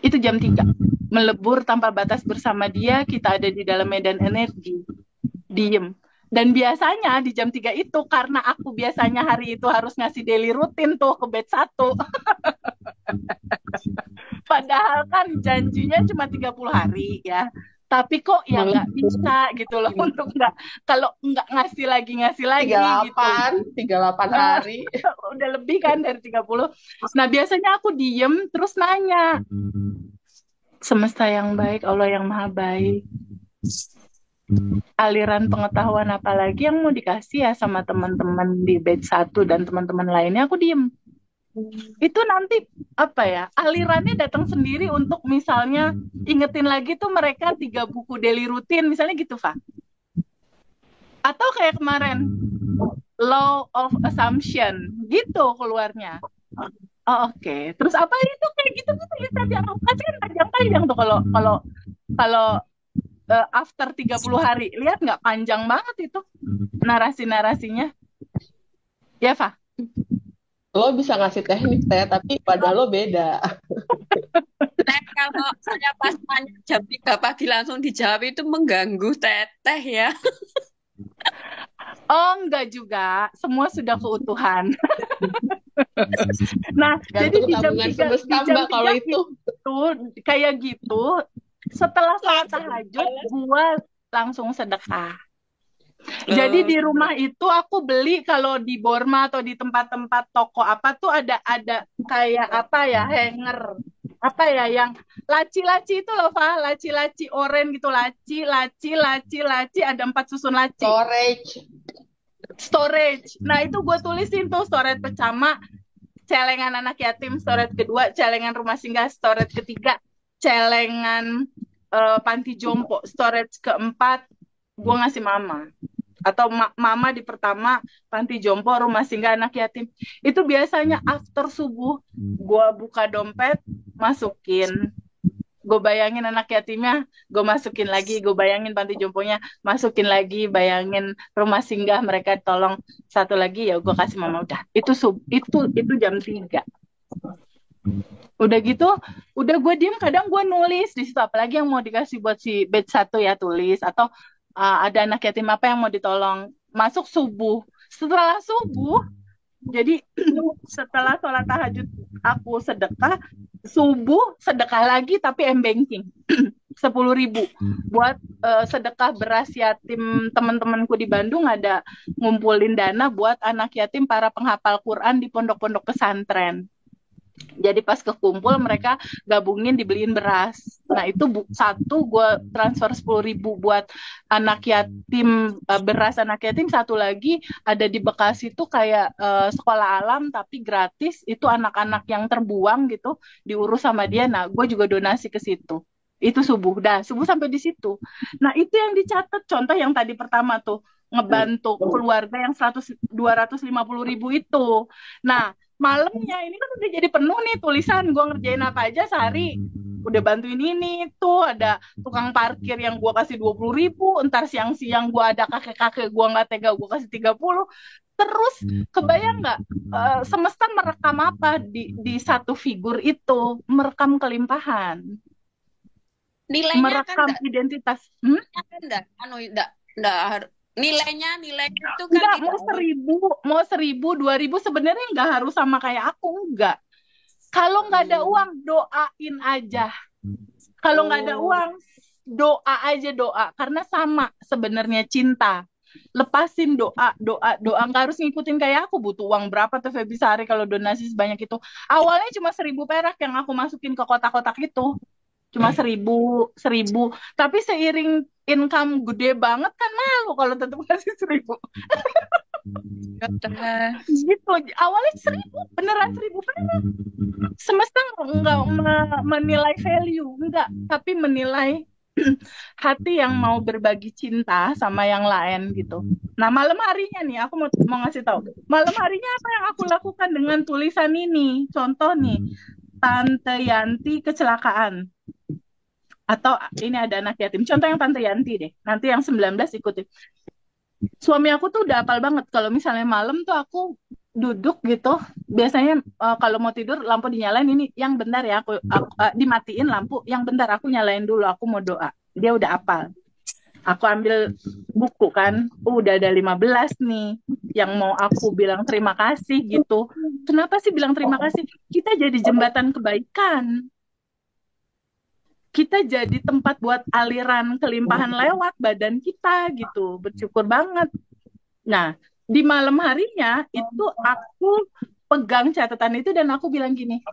Itu jam 3, melebur tanpa batas bersama Dia. Kita ada di dalam medan energi, diem. Dan biasanya di jam 3 itu, karena aku biasanya hari itu harus ngasih daily rutin tuh ke batch 1. Padahal kan janjinya cuma 30 hari ya. Tapi kok ya nggak bisa gitu loh, untuk nggak, kalau nggak ngasih lagi 38 hari. Udah lebih kan dari 30. Nah biasanya aku diem terus nanya, semesta yang baik, Allah yang maha baik, aliran pengetahuan apalagi yang mau dikasih ya sama teman-teman di batch 1 dan teman-teman lainnya. Aku diem. Itu nanti apa ya, alirannya datang sendiri untuk misalnya ingetin lagi tuh mereka 3 buku daily rutin misalnya gitu, Fa. Atau kayak kemarin law of assumption gitu keluarnya. Oh, oke. Terus apa itu kayak gitu ya, tadi aku kasih kan panjang-panjang tuh kalau after 30 hari. Lihat nggak, panjang banget itu narasi-narasinya. Ya, Fa? Lo bisa ngasih teknik, Teh, tapi pada lo beda. Teh, kalau saya pas tanya jam 3 pagi langsung dijawab itu mengganggu Teteh ya. Oh, enggak juga. Semua sudah keutuhan. Nah, jadi di jam 3 kalau itu kayak gitu, setelah sholat tahajud, gue langsung sedekah. Jadi di rumah itu aku beli, kalau di Borma atau di tempat-tempat toko apa tuh ada kayak apa ya, hanger. Apa ya, yang laci-laci itu loh, Fa. Laci-laci oranye gitu, laci, ada 4 susun laci. Storage. Nah, itu gue tulisin tuh, storage pecama, celengan anak yatim storage kedua, celengan rumah singgah storage ketiga, celengan panti jompo storage keempat, gue ngasih mama. Atau mama di pertama, panti jompo, rumah singgah anak yatim. Itu biasanya after subuh, gue buka dompet, masukin. Gue bayangin anak yatimnya, gue masukin lagi. Gue bayangin panti jomponya, masukin lagi. Bayangin rumah singgah mereka tolong satu lagi, ya gue kasih mama. Udah, itu jam 3. Udah gitu, udah gue diem, kadang gue nulis di situ. Apalagi yang mau dikasih buat si batch 1 ya, tulis. Atau ada anak yatim apa yang mau ditolong. Masuk subuh. Setelah subuh, jadi setelah sholat tahajud aku sedekah, subuh sedekah lagi tapi m-banking 10.000 buat sedekah beras yatim. Teman-temanku di Bandung ada ngumpulin dana buat anak yatim para penghafal Quran di pondok-pondok pesantren. Jadi pas kekumpul mereka gabungin dibeliin beras. Nah itu satu gue transfer 10.000 buat anak yatim, beras anak yatim. Satu lagi ada di Bekasi tuh kayak sekolah alam tapi gratis. Itu anak-anak yang terbuang gitu diurus sama dia. Nah gue juga donasi ke situ. Itu subuh sampai di situ. Nah itu yang dicatat. Contoh yang tadi pertama tuh ngebantu keluarga yang 250.000 itu. Nah malamnya ini kan udah jadi penuh nih tulisan, gue ngerjain apa aja sehari, udah bantuin ini tuh, ada tukang parkir yang gue kasih 20.000, entar siang-siang gue ada kakek-kakek gue nggak tega gue kasih 30. Terus kebayang nggak semesta merekam apa di satu figur itu, merekam kelimpahan, Nilainya merekam kan identitas. Nilainya itu kan Enggak, tidak mau 1.000, 2.000 sebenarnya nggak harus sama kayak aku, enggak. Kalau nggak ada uang, doain aja. Kalau nggak ada uang, doa aja, doa. Karena sama sebenarnya cinta. Lepasin doa. Nggak harus ngikutin kayak aku. Butuh uang berapa tuh Feby sehari kalau donasi sebanyak itu. Awalnya cuma 1.000 perak yang aku masukin ke kotak-kotak itu. Cuma 1.000. Tapi seiring income gede banget kan malu kalau tetap kasih 1.000. Gitu. Awalnya 1.000, beneran 1.000 perak. Semesta nggak menilai value, enggak, tapi menilai hati yang mau berbagi cinta sama yang lain gitu. Nah malam harinya nih aku mau ngasih tahu, malam harinya apa yang aku lakukan dengan tulisan ini. Contoh nih, Tante Yanti kecelakaan, atau ini ada anak yatim. Contoh yang Tante Yanti deh, nanti yang 19 ikutin. Suami aku tuh udah hafal banget kalau misalnya malam tuh aku duduk gitu, biasanya kalau mau tidur lampu dinyalain, ini yang bentar ya, aku dimatiin lampu, yang bentar aku nyalain dulu, aku mau doa. Dia udah hafal. Aku ambil buku kan, udah ada 15 nih yang mau aku bilang terima kasih gitu. Kenapa sih bilang terima kasih? Kita jadi jembatan kebaikan. Kita jadi tempat buat aliran kelimpahan lewat badan kita gitu. Bersyukur banget. Nah, di malam harinya itu aku pegang catatan itu dan aku bilang gini,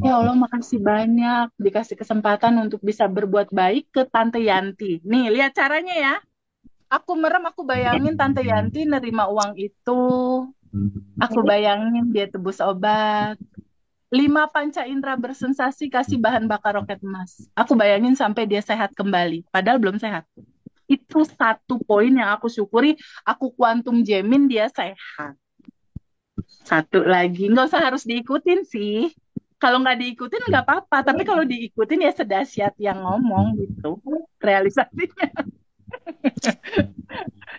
ya Allah makasih banyak dikasih kesempatan untuk bisa berbuat baik ke Tante Yanti. Nih, lihat caranya ya. Aku merem, aku bayangin Tante Yanti nerima uang itu. Aku bayangin dia tebus obat. 5 panca indera bersensasi kasih bahan bakar roket emas. Aku bayangin sampai dia sehat kembali. Padahal belum sehat. Itu satu poin yang aku syukuri. Aku kuantum jamin dia sehat. Satu lagi, nggak usah harus diikutin sih. Kalau nggak diikutin nggak apa-apa. Tapi kalau diikutin ya sedahsyat yang ngomong gitu. Realisasinya.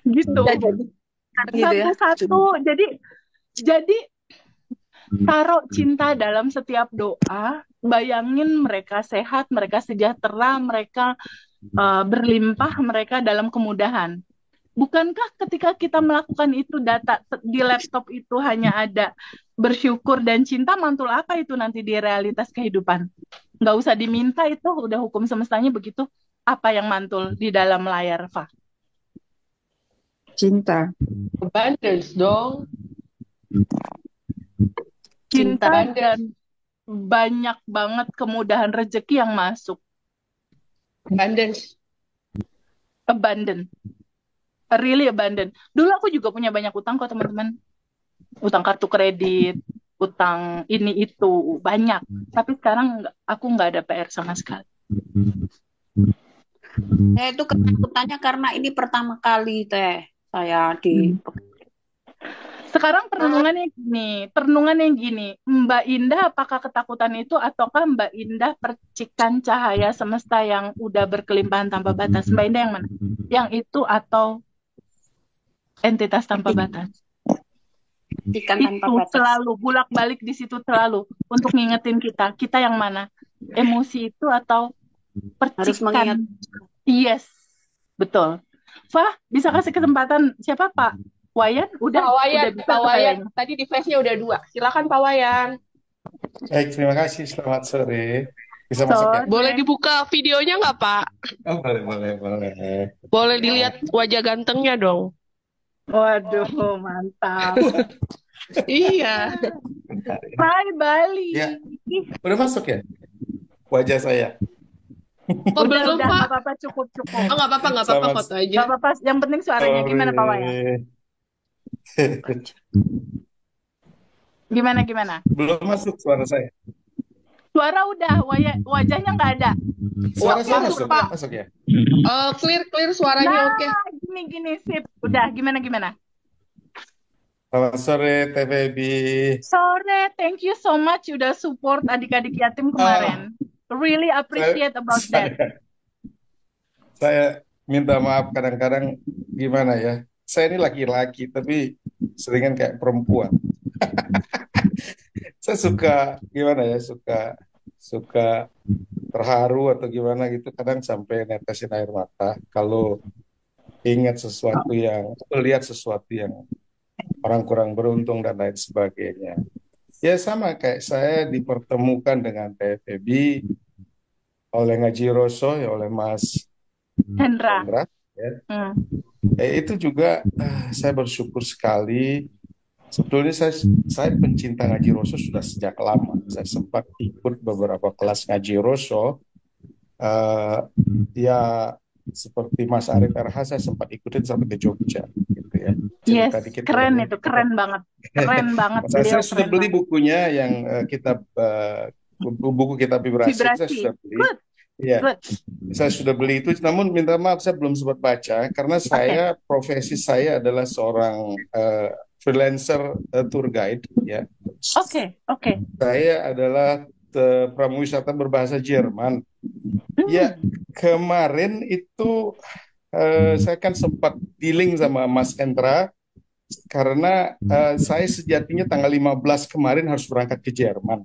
Gitu. Satu-satu. Jadi taruh cinta dalam setiap doa. Bayangin mereka sehat, mereka sejahtera, mereka berlimpah, mereka dalam kemudahan. Bukankah ketika kita melakukan itu, data di laptop itu hanya ada bersyukur dan cinta, mantul apa itu nanti di realitas kehidupan? Nggak usah diminta, itu udah hukum semestanya begitu. Apa yang mantul di dalam layar, Fa? Cinta. Abundance dong. Cinta dan banyak banget kemudahan rezeki yang masuk. Abundance. Abundant. Really abundant. Dulu aku juga punya banyak utang kok teman-teman. Utang kartu kredit, utang ini itu banyak. Tapi sekarang aku nggak ada PR sama sekali. Itu ketakutannya karena ini pertama kali Teh saya di Sekarang perenungannya gini, Mbak Indah apakah ketakutan itu ataukah Mbak Indah percikan cahaya semesta yang udah berkelimpahan tanpa batas? Mbak Indah yang mana? Yang itu atau entitas tanpa batas? ikan tanpa Itu batas. selalu bolak-balik di situ selalu untuk ngingetin kita yang mana? Emosi itu atau Harus percikan? mengingat. Yes, betul. Fah, bisa kasih kesempatan siapa Pak? Wayan? Udah bisa Pak tuh Wayan. kayaknya. Tadi di flash-nya udah 2. Silakan Pak Wayan. Baik, terima kasih. Selamat sore. Bisa masuk ya? Boleh dibuka videonya nggak Pak? Oh, boleh. Boleh dilihat wajah gantengnya dong. Waduh, mantap. Iya. Hai Bali. Ya. Udah masuk ya? Wajah saya. Oh, belum udah, Pak. nggak apa-apa, cukup. Oh, nggak apa-apa Selamat- foto aja. Nggak apa-apa, yang penting suaranya. Gimana Pak Wayan? Gimana? Belum masuk suara saya. Suara udah, wajahnya nggak ada. Suara saya masuk, masuk, Pak. masuk ya? Clear suaranya oke. Gini, sip. Udah, gimana? Selamat sore, TVB. Sore, thank you so much udah support adik-adik yatim kemarin. Really appreciate about that. Saya minta maaf kadang-kadang gimana ya. Saya ini laki-laki tapi seringan kayak perempuan. Saya suka gimana ya, suka terharu atau gimana gitu, kadang sampai netesin air mata kalau ingat sesuatu yang, lihat sesuatu yang orang kurang beruntung dan lain sebagainya. Ya sama kayak saya dipertemukan dengan TFB oleh Ngaji Roso, ya oleh Mas Hendra. ya. Itu juga saya bersyukur sekali. Sebetulnya saya pencinta Ngaji Roso sudah sejak lama. Saya sempat ikut beberapa kelas Ngaji Roso. Ya seperti Mas Arif RH saya sempat ikutin sampai ke Jogja gitu ya. Yes, keren itu, keren banget. Saya sudah beli bukunya yang buku kitab vibrasi. Saya sudah beli. Good. Ya, saya sudah beli itu. Namun minta maaf saya belum sempat baca karena saya profesi saya adalah seorang freelancer tour guide ya. Oke. Saya adalah pramuwisata berbahasa Jerman. Ya, kemarin itu saya kan sempat dealing sama Mas Hendra karena saya sejatinya tanggal 15 kemarin harus berangkat ke Jerman.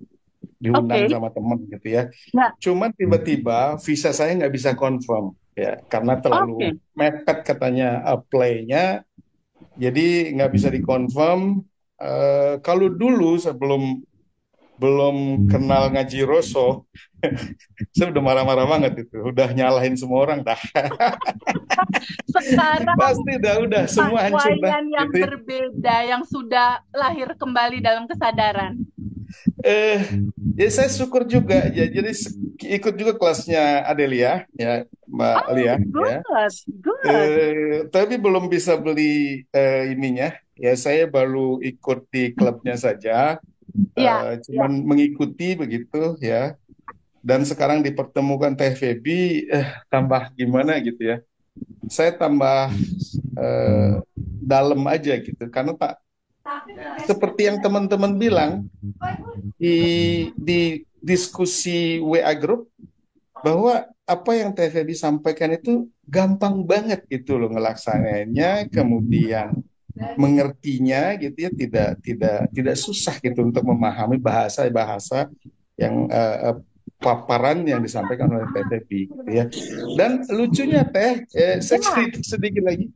Diundang sama teman gitu ya. Cuman tiba-tiba visa saya nggak bisa confirm ya karena terlalu mepet katanya apply-nya. Jadi nggak bisa dikonfirm. Kalau dulu sebelum belum kenal Ngaji Roso, saya udah marah-marah banget itu, udah nyalahin semua orang dah. Sekarang pasti udah semua hancur dah. Yang gitu. Berbeda, yang sudah lahir kembali dalam kesadaran. Ya saya syukur juga ya, jadi ikut juga kelasnya Adelia ya, Mbak Lia ya. Tapi belum bisa beli ininya ya, saya baru ikut di klubnya saja. Cuman mengikuti begitu ya, dan sekarang dipertemukan TVB tambah gimana gitu ya, saya tambah dalam aja gitu karena Pak seperti yang teman-teman bilang di diskusi WA group bahwa apa yang TVB sampaikan itu gampang banget gitu loh ngelaksananya, kemudian mengertinya gitu ya, tidak susah gitu untuk memahami bahasa yang paparan yang disampaikan oleh TVB gitu ya. Dan lucunya saya cerita sedikit lagi,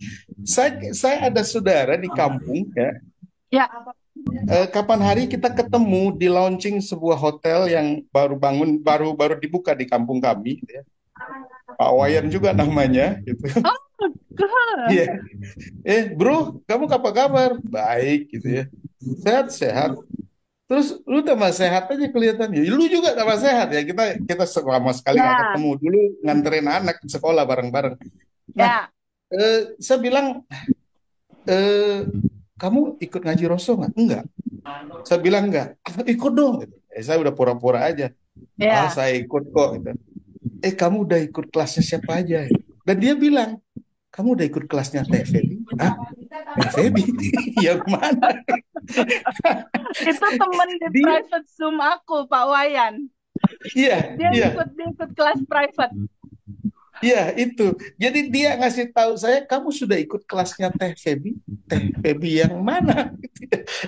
saya ada saudara di kampung ya. Kapan hari kita ketemu di launching sebuah hotel yang baru dibuka di kampung kami gitu ya. Pak Wayan juga namanya gitu. Iya. Bro, kamu apa kabar? Baik gitu ya. Sehat. Terus lu tambah sehat aja kelihatannya. Lu juga tambah sehat ya. Kita selama sekali nggak ketemu, dulu nganterin anak ke sekolah bareng-bareng. Nah, saya bilang kamu ikut Ngaji Roso nggak? Enggak. Saya bilang enggak, ikut dong. Gitu. Saya udah pura-pura aja. Ya. Saya ikut kok. Gitu. Kamu udah ikut kelasnya siapa aja? Dan dia bilang, kamu udah ikut kelasnya Teh Feby? Hah? Teh Feby? Yang mana? Itu temen di Dia, private Zoom aku, Pak Wayan. iya, Dia iya. ikut kelas private. Iya, itu. Jadi dia ngasih tahu saya, kamu sudah ikut kelasnya Teh Feby? Teh Feby yang mana?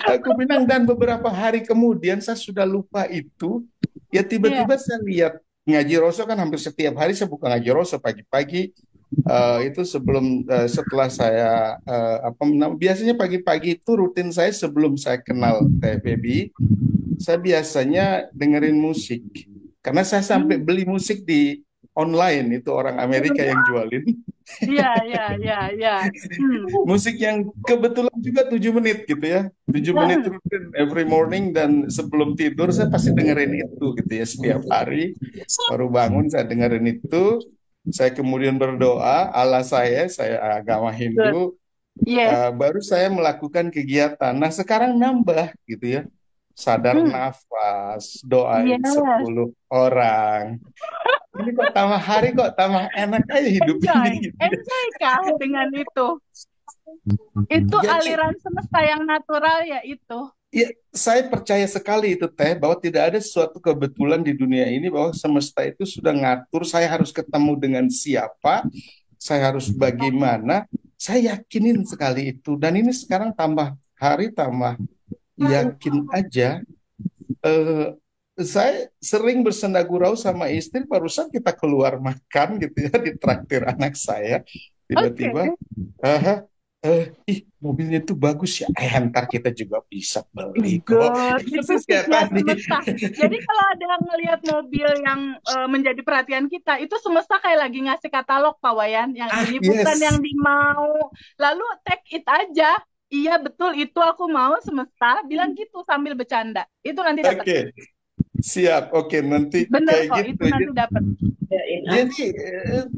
Aku bilang, dan beberapa hari kemudian saya sudah lupa itu. Ya Iya. tiba-tiba saya lihat ngaji Roso kan hampir setiap hari saya buka ngaji Roso pagi-pagi. Itu setelah saya biasanya pagi-pagi itu rutin saya sebelum saya kenal Teh Feby, saya biasanya dengerin musik. Karena saya sampai beli musik di online, itu orang Amerika yang jualin. Iya, iya, iya, iya. Musik yang kebetulan juga 7 menit gitu ya. 7 menit rutin every morning, dan sebelum tidur saya pasti dengerin itu gitu ya setiap hari. Baru bangun saya dengerin itu. Saya kemudian berdoa, Allah saya agama Good. Hindu, Yes. baru saya melakukan kegiatan. Nah, sekarang nambah gitu ya. Sadar nafas, doain Yes. 10 orang. Ini kok tambah hari kok tambah enak aja hidup Enjoy. ini. Gitu ya. Enjoy kah dengan itu? Itu Jadi aliran semesta yang natural ya itu. ya, saya percaya sekali itu Teh, bahwa tidak ada suatu kebetulan di dunia ini bahwa semesta itu sudah ngatur saya harus ketemu dengan siapa, saya harus bagaimana. Saya yakinin sekali itu, dan ini sekarang tambah hari tambah yakin aja. eh, saya sering bersenda gurau sama istri, barusan kita keluar makan gitu ya di traktir anak saya, Oke. tiba-tiba ih mobilnya itu bagus ya, ntar kita juga bisa beli kok. Good. Itu Persis kayak sigma tadi. semesta. Jadi kalau ada yang ngelihat mobil yang menjadi perhatian kita, itu semesta kayak lagi ngasih katalog, Pak Wayan. Yang ini bukan Yes. yang dimau. Lalu take it aja. Iya betul, itu aku mau, semesta. Bilang gitu sambil bercanda. Itu nanti dapat. Oke, siap. Oke, nanti Bener kayak kok, gitu. itu nanti dapat. Jadi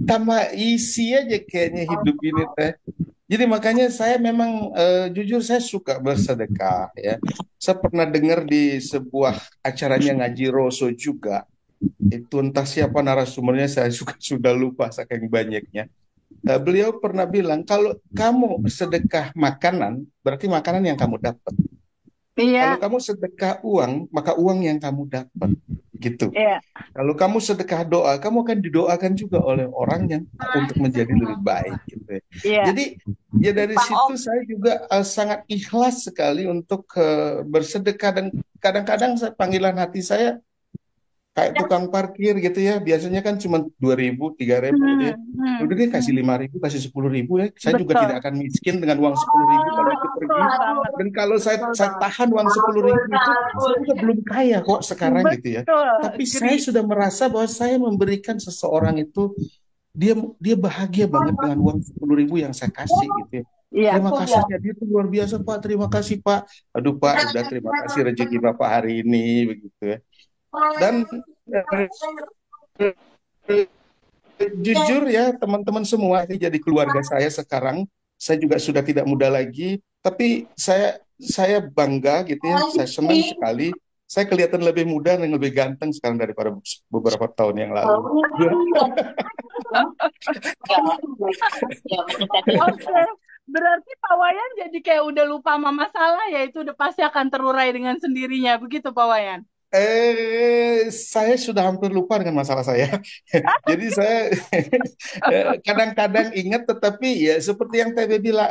tambah isi aja kayaknya hidup ini Teh. Jadi makanya saya memang jujur saya suka bersedekah ya. Saya pernah dengar di sebuah acaranya Ngaji Roso juga. Itu entah siapa narasumbernya, saya sudah lupa saking banyaknya. Beliau pernah bilang, kalau kamu sedekah makanan, berarti makanan yang kamu dapat. Kalau Iya, kamu sedekah uang, maka uang yang kamu dapat. Gitu. iya. Kalau kamu sedekah doa, kamu akan didoakan juga oleh orang yang untuk menjadi lebih baik. Gitu ya. Iya. Jadi ya dari situ saya juga sangat ikhlas sekali untuk bersedekah, dan kadang-kadang panggilan hati saya kayak tukang parkir gitu ya. Biasanya kan cuma 2.000, 3.000 gitu ya. Udah deh kasih 5.000, kasih 10.000 ya. Saya juga Betul. tidak akan miskin dengan uang 10.000 kalau itu pergi. Betul banget. Dan kalau saya Betul banget. tahan uang 10.000 itu, saya juga belum kaya kok sekarang gitu ya. Betul. Tapi saya Agree. sudah merasa bahwa saya memberikan seseorang itu, dia bahagia banget dengan uang 10.000 yang saya kasih gitu ya. Iya. Terima kasihnya dia tuh luar biasa Pak. Terima kasih Pak. Aduh Pak, udah terima kasih rezeki Bapak hari ini begitu ya. Dan jujur ya teman-teman semua, ini jadi keluarga saya sekarang. Saya juga sudah tidak muda lagi, tapi saya bangga gitu ya. Saya senang sekali. Saya kelihatan lebih muda dan lebih ganteng sekarang daripada beberapa tahun yang lalu. Oke. Berarti Pak Wayan jadi kayak udah lupa sama masalah ya, itu udah pasti akan terurai dengan sendirinya. Begitu Pak Wayan? Saya sudah hampir lupa dengan masalah saya. Jadi saya kadang-kadang ingat, tetapi ya seperti yang TB bilang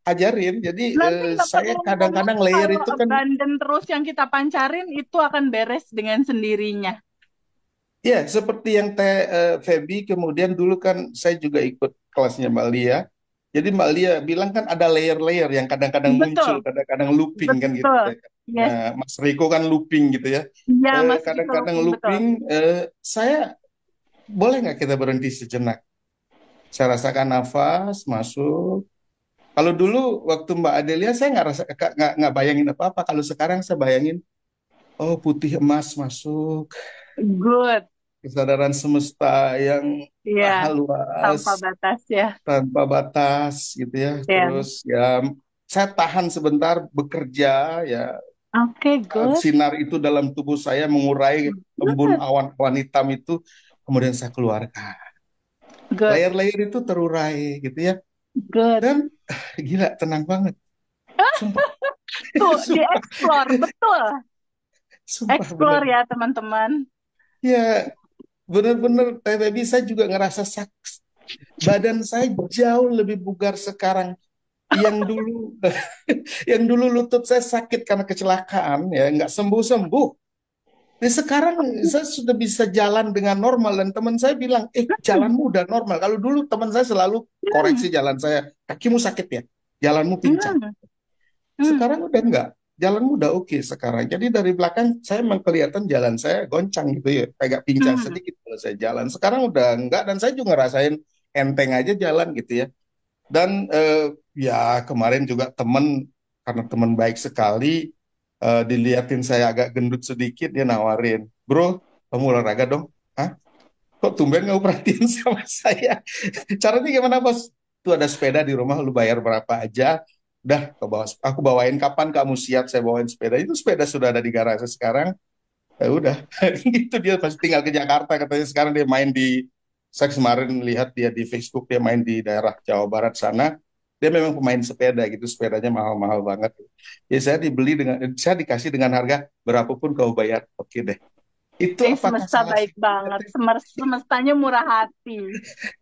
ajarin. Jadi Nanti nggak saya perlu kadang-kadang ngomong, layer kalau itu kan, abandon terus yang kita pancarin itu akan beres dengan sendirinya. ya seperti yang Feby kemudian dulu kan saya juga ikut kelasnya Mbak Lia. Jadi Mbak Lia bilang kan ada layer-layer yang kadang-kadang muncul, Betul. kadang-kadang looping kan gitu. Betul. Yes. Nah, Mas Riko kan looping gitu ya. Iya, Mas Riko Kadang-kadang looping, looping. Saya boleh nggak kita berhenti sejenak? Saya rasakan nafas masuk. Kalau dulu waktu Mbak Adelia saya nggak bayangin apa-apa. Kalau sekarang saya bayangin, oh putih emas masuk, Good. kesadaran semesta yang Iya, maha luas, tanpa batas ya. tanpa batas gitu ya. Iya. Terus ya saya tahan sebentar bekerja ya. Oke, good. Sinar itu dalam tubuh saya mengurai embun Good. awan-awan hitam itu, kemudian saya keluarkan. Good. Layer-layer itu terurai gitu ya. Good. Dan gila, tenang banget. Sumpah. Tuh, Sumpah, dieksplor, betul. sumpah Explore bener. ya, teman-teman. Ya, bener-bener Teh Baby, saya juga ngerasa badan saya jauh lebih bugar sekarang. Yang dulu yang dulu lutut saya sakit karena kecelakaan, ya nggak sembuh-sembuh. Nah, sekarang saya sudah bisa jalan dengan normal, dan teman saya bilang, jalanmu udah normal. Kalau dulu teman saya selalu koreksi jalan saya, kakimu sakit ya, jalanmu pincang. Sekarang udah enggak, jalanmu udah oke sekarang. Jadi dari belakang saya memang kelihatan jalan saya goncang gitu ya, agak pincang sedikit kalau saya jalan. Sekarang udah enggak, dan saya juga ngerasain enteng aja jalan gitu ya. Dan ya kemarin juga karena teman baik sekali, diliatin saya agak gendut sedikit, dia nawarin, bro, kamu olahraga dong. Hah? Kok tumben kamu perhatiin sama saya? Caranya gimana, bos? Tuh ada sepeda di rumah, lu bayar berapa aja. Udah, aku bawain, kapan kamu siap saya bawain sepeda. Itu sepeda sudah ada di garasi sekarang. Ya udah, itu dia pasti tinggal ke Jakarta, katanya sekarang dia main saya kemarin lihat dia di Facebook, dia main di daerah Jawa Barat sana. Dia memang pemain sepeda gitu, sepedanya mahal-mahal banget. Ya saya dikasih dengan harga berapapun kau bayar, oke deh. Itu apakah Semesta salah baik sih? banget. Semestanya murah hati.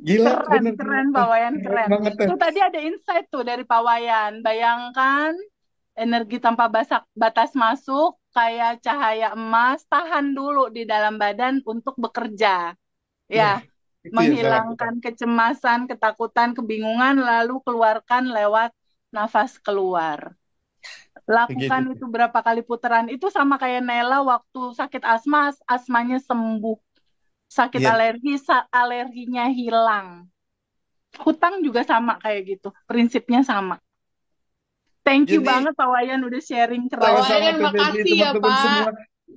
Gila, Keren, bener-bener keren Pak Wayan, keren keren. banget. Tuh tadi ada insight tuh dari Pak Wayan. Bayangkan energi tanpa batas masuk, kayak cahaya emas, tahan dulu di dalam badan untuk bekerja. Ya, Ya, itu yang saya lakukan. menghilangkan kecemasan, ketakutan, kebingungan, lalu keluarkan lewat nafas keluar. Lakukan Begitu. itu berapa kali putaran. Itu sama kayak Nela waktu sakit asma, asmanya sembuh. Sakit Iya. alerginya hilang. Hutang juga sama kayak gitu. Prinsipnya sama. Thank you Jadi banget Pak Wayan udah sharing Pak keren. sama-sama Wayan, Teh Baby, makasih ya, teman-teman Pak. semua.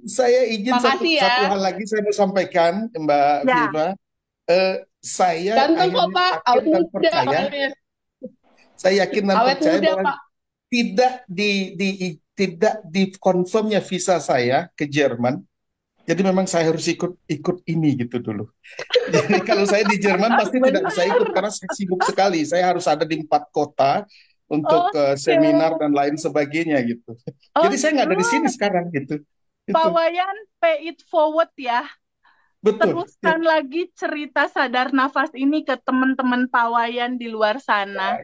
Saya izin satu Makasih ya. hal lagi saya mau sampaikan, Mbak Ya. Viva. Saya Ganteng kok, Pak. yakin Awet dan muda percaya, orangnya. saya yakin dan Awet percaya muda, bahwa Pak. tidak di confirmnya visa saya ke Jerman. Jadi memang saya harus ikut ini gitu dulu. Jadi kalau saya di Jerman pasti tidak bisa ikut karena saya sibuk sekali. Saya harus ada di 4 kota untuk seminar dan lain sebagainya gitu. Jadi saya nggak ada di sini sekarang gitu. Pak Wayan, pay it forward ya. Betul. Teruskan lagi cerita sadar nafas ini ke teman-teman Pak Wayan di luar sana.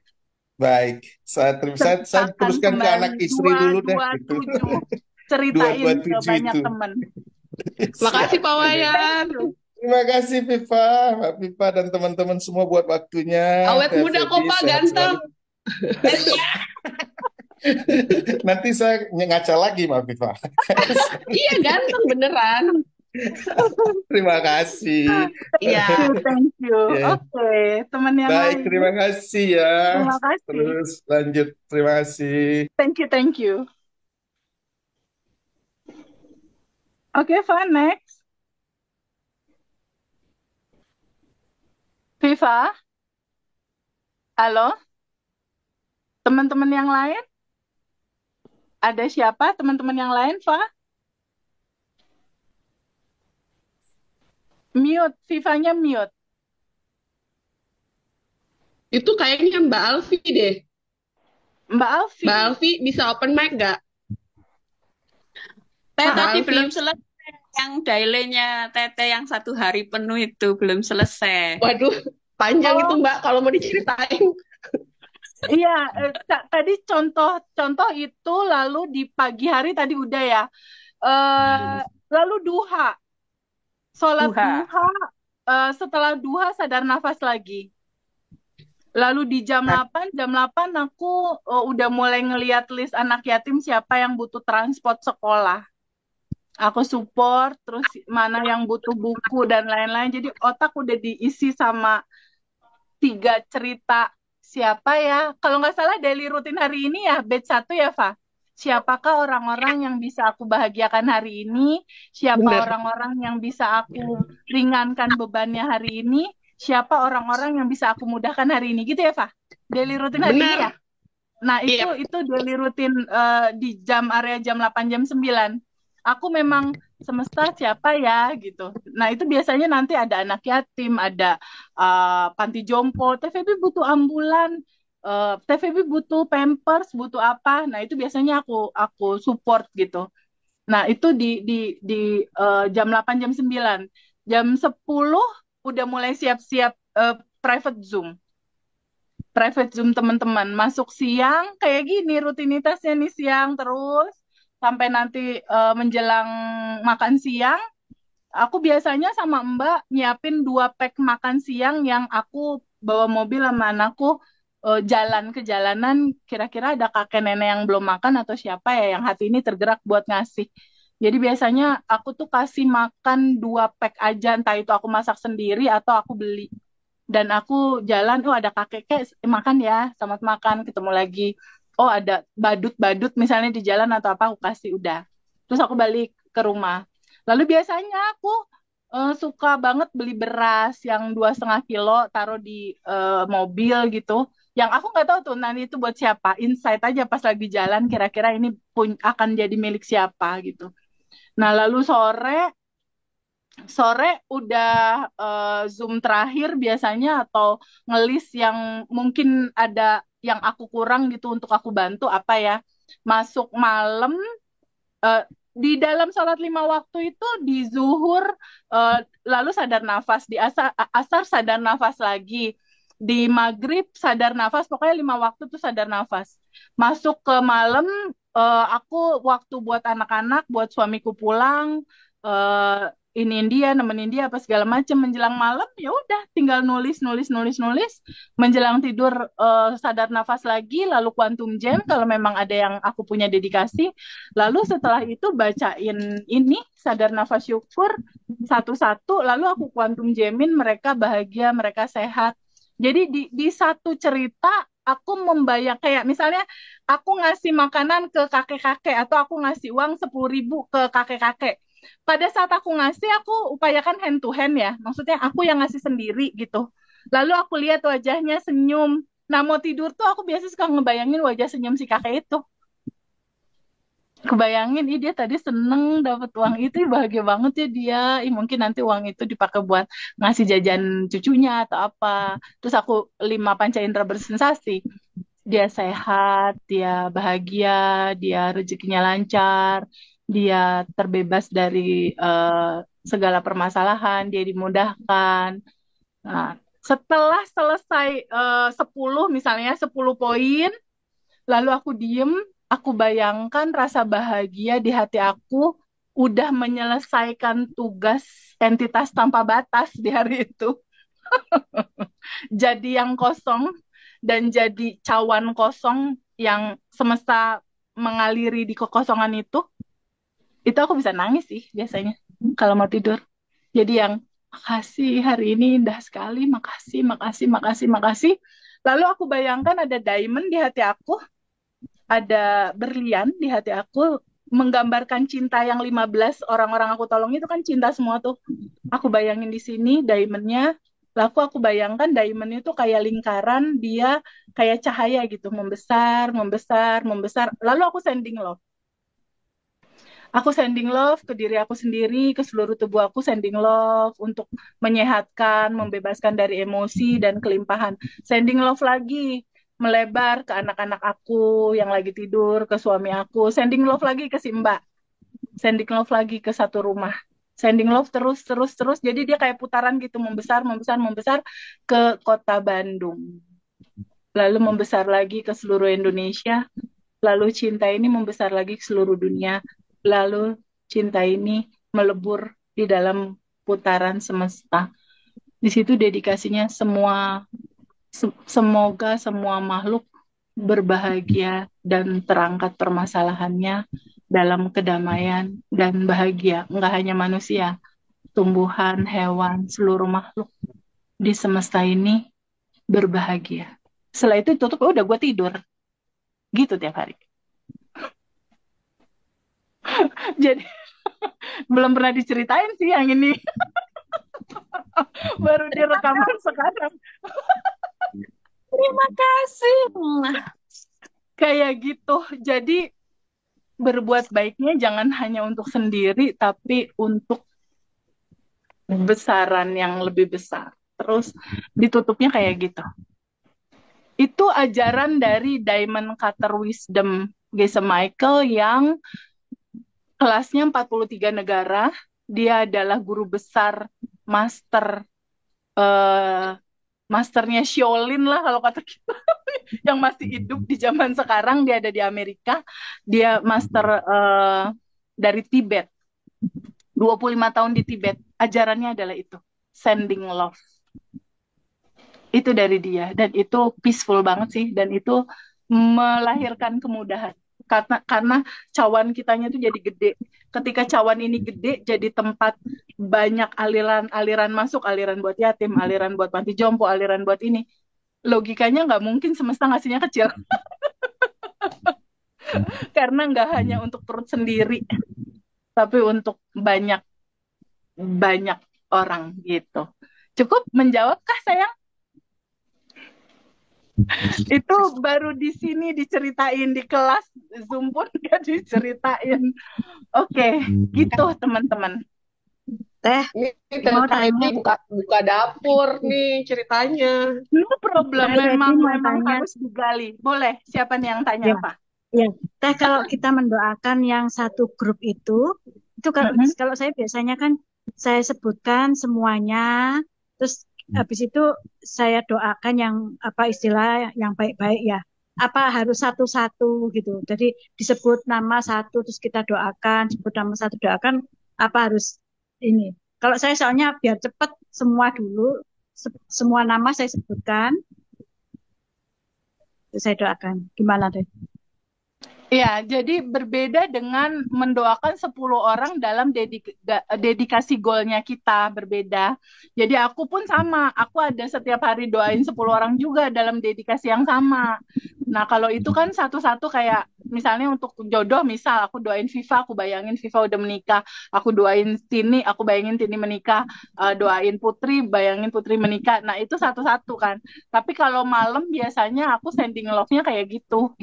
Baik, saya teruskan ke anak istri dulu deh. 227 ceritain ke 227 banyak itu. teman. Makasih Pak Wayan. Terima kasih Viva, Mbak Viva dan teman-teman semua buat waktunya. Awet muda kok Pak, ganteng. Nanti saya ngaca lagi Mbak Viva. Iya, ganteng beneran. Terima kasih. Iya. Thank you. Yeah. Oke, teman yang Baik, lain. terima kasih ya. Terima kasih. Terus lanjut. Terima kasih. Thank you. Oke, Viva, next. Viva? Halo? Teman-teman yang lain? Ada siapa teman-teman yang lain, Fa? Mute, Vivanya mute. Itu kayaknya Mbak Alfi deh. Mbak Alfi. Mbak Alfi bisa open mic nggak? Tadi belum selesai. Yang dailenya Tete yang 1 hari penuh itu belum selesai. Waduh, panjang itu Mbak kalau mau diceritain. Iya, tadi contoh itu, lalu di pagi hari tadi udah ya. Lalu duha. Sholat duha, setelah duha sadar nafas lagi. Lalu di jam 8 aku udah mulai ngeliat list anak yatim siapa yang butuh transport sekolah. Aku support, terus mana yang butuh buku dan lain-lain. Jadi otak udah diisi sama 3 cerita. Siapa ya? Kalau nggak salah daily rutin hari ini ya, batch 1 ya, Fa? Siapakah orang-orang yang bisa aku bahagiakan hari ini? Siapa orang-orang yang bisa aku ringankan bebannya hari ini? Siapa orang-orang yang bisa aku mudahkan hari ini? Gitu ya, Fa? Daily rutin hari ini ya? Nah, Iya. itu daily rutin di area jam 8 jam 9. Aku memang semesta siapa ya gitu. Nah, itu biasanya nanti ada anak yatim, ada panti jompo, TVB butuh ambulan, TVB butuh pampers, butuh apa. Nah, itu biasanya aku support gitu. Nah, itu di jam 8 jam 9. Jam 10 udah mulai siap-siap private Zoom. Private Zoom teman-teman. Masuk siang kayak gini rutinitasnya nih siang terus sampai nanti menjelang makan siang. Aku biasanya sama Mbak nyiapin 2 pack makan siang yang aku bawa mobil sama anakku jalan ke jalanan. Kira-kira ada kakek nenek yang belum makan atau siapa ya yang hati ini tergerak buat ngasih. Jadi biasanya aku tuh kasih makan 2 pack aja, entah itu aku masak sendiri atau aku beli. Dan aku jalan, oh ada kakek makan ya, selamat makan, ketemu lagi. Oh ada badut-badut misalnya di jalan atau apa, aku kasih udah. Terus aku balik ke rumah. Lalu biasanya aku suka banget beli beras yang 2,5 kilo, taruh di mobil gitu. Yang aku nggak tahu tuh nanti itu buat siapa. Insight aja pas lagi jalan, kira-kira ini akan jadi milik siapa gitu. Nah lalu sore udah Zoom terakhir biasanya atau ngelis yang mungkin ada yang aku kurang gitu untuk aku bantu apa ya. Masuk malam eh, di dalam sholat 5 waktu itu di zuhur lalu sadar nafas, di asar sadar nafas lagi, di maghrib sadar nafas, pokoknya 5 waktu tuh sadar nafas. Masuk ke malam aku waktu buat anak-anak, buat suamiku pulang, eh, iniin dia, nemenin dia apa segala macam. Menjelang malam ya udah tinggal nulis nulis nulis nulis. Menjelang tidur sadar nafas lagi, lalu quantum jam kalau memang ada yang aku punya dedikasi. Lalu setelah itu bacain ini sadar nafas syukur satu-satu, lalu aku quantum jamin mereka bahagia, mereka sehat. Jadi di satu cerita aku membayang kayak misalnya aku ngasih makanan ke kakek-kakek atau aku ngasih uang 10.000 ke kakek-kakek. Pada saat aku ngasih, aku upayakan hand to hand ya. Maksudnya aku yang ngasih sendiri gitu. Lalu aku lihat wajahnya senyum. Nah mau tidur tuh aku biasa suka ngebayangin wajah senyum si kakek itu. Kebayangin, ih dia tadi seneng dapat uang itu, ih bahagia banget ya dia. Ih mungkin nanti uang itu dipakai buat ngasih jajan cucunya atau apa. Terus aku 5 panca indera bersensasi. Dia sehat, dia bahagia, dia rezekinya lancar, dia terbebas dari segala permasalahan, dia dimudahkan. Nah, setelah selesai 10 misalnya 10 poin, lalu aku diem, aku bayangkan rasa bahagia di hati aku udah menyelesaikan tugas entitas tanpa batas di hari itu. Jadi yang kosong dan jadi cawan kosong yang semesta mengaliri di kekosongan itu aku bisa nangis sih biasanya kalau mau tidur. Jadi yang makasih hari ini indah sekali, makasih, makasih, makasih, makasih. Lalu aku bayangkan ada diamond di hati aku, ada berlian di hati aku, menggambarkan cinta yang 15 orang-orang aku tolong itu kan cinta semua tuh. Aku bayangin di sini diamondnya, lalu aku bayangkan diamond itu kayak lingkaran, dia kayak cahaya gitu, membesar, membesar, membesar. Lalu aku sending love. Aku sending love ke diri aku sendiri, ke seluruh tubuh aku sending love untuk menyehatkan, membebaskan dari emosi dan kelimpahan. Sending love lagi, melebar ke anak-anak aku yang lagi tidur, ke suami aku. Sending love lagi ke si Mbak. Sending love lagi ke satu rumah. Sending love terus, terus, terus. Jadi dia kayak putaran gitu, membesar, membesar, membesar ke kota Bandung. Lalu membesar lagi ke seluruh Indonesia. Lalu cinta ini membesar lagi ke seluruh dunia. Lalu cinta ini melebur di dalam putaran semesta. Di situ dedikasinya semoga semua makhluk berbahagia dan terangkat permasalahannya dalam kedamaian dan bahagia. Enggak hanya manusia, tumbuhan, hewan, seluruh makhluk di semesta ini berbahagia. Setelah itu tutup, udah gue tidur. Gitu tiap hari. Jadi belum pernah diceritain sih yang ini. Baru direkaman sekarang. Terima kasih. Kayak gitu. Jadi berbuat baiknya jangan hanya untuk sendiri, tapi untuk besaran yang lebih besar. Terus ditutupnya kayak gitu. Itu ajaran dari Diamond Cutter Wisdom Geza Michael yang kelasnya 43 negara. Dia adalah guru besar master masternya Shaolin lah kalau kata kita yang masih hidup di zaman sekarang. Dia ada di Amerika. Dia master dari Tibet. 25 tahun di Tibet. Ajarannya adalah itu. Sending love. Itu dari dia. Dan itu peaceful banget sih. Dan itu melahirkan kemudahan. Karena cawan kitanya tuh jadi gede. Ketika cawan ini gede, jadi tempat banyak aliran masuk. Aliran buat yatim, aliran buat panti jompo, aliran buat ini. Logikanya nggak mungkin semesta ngasihnya kecil. Karena nggak hanya untuk perut sendiri, tapi untuk banyak orang gitu. Cukup menjawabkah sayang? Itu baru di sini diceritain, di kelas Zoom pun nggak diceritain. Oke, gitu teman-teman. Teh, Ini mau Teh tanya. buka dapur nih ceritanya. No problem, Teh, memang mau tanya. harus digali. Boleh, siapa nih yang tanya Ya. apa? Ya, Teh, kalau kita mendoakan yang satu grup itu kalau saya biasanya kan saya sebutkan semuanya, terus habis itu saya doakan yang apa istilah yang baik-baik ya. Apa harus satu-satu gitu. Jadi disebut nama satu terus kita doakan, sebut nama satu doakan, apa harus ini. Kalau saya soalnya biar cepat semua dulu, semua nama saya sebutkan, terus saya doakan. Gimana deh? Ya, jadi berbeda dengan mendoakan 10 orang dalam dedikasi goalnya kita, berbeda. Jadi aku pun sama, aku ada setiap hari doain 10 orang juga dalam dedikasi yang sama. Nah, kalau itu kan satu-satu kayak, misalnya untuk jodoh, misal aku doain Viva, aku bayangin Viva udah menikah. Aku doain Tini, aku bayangin Tini menikah. Doain Putri, bayangin Putri menikah. Nah, itu satu-satu kan. Tapi kalau malam biasanya aku sending love-nya kayak gitu.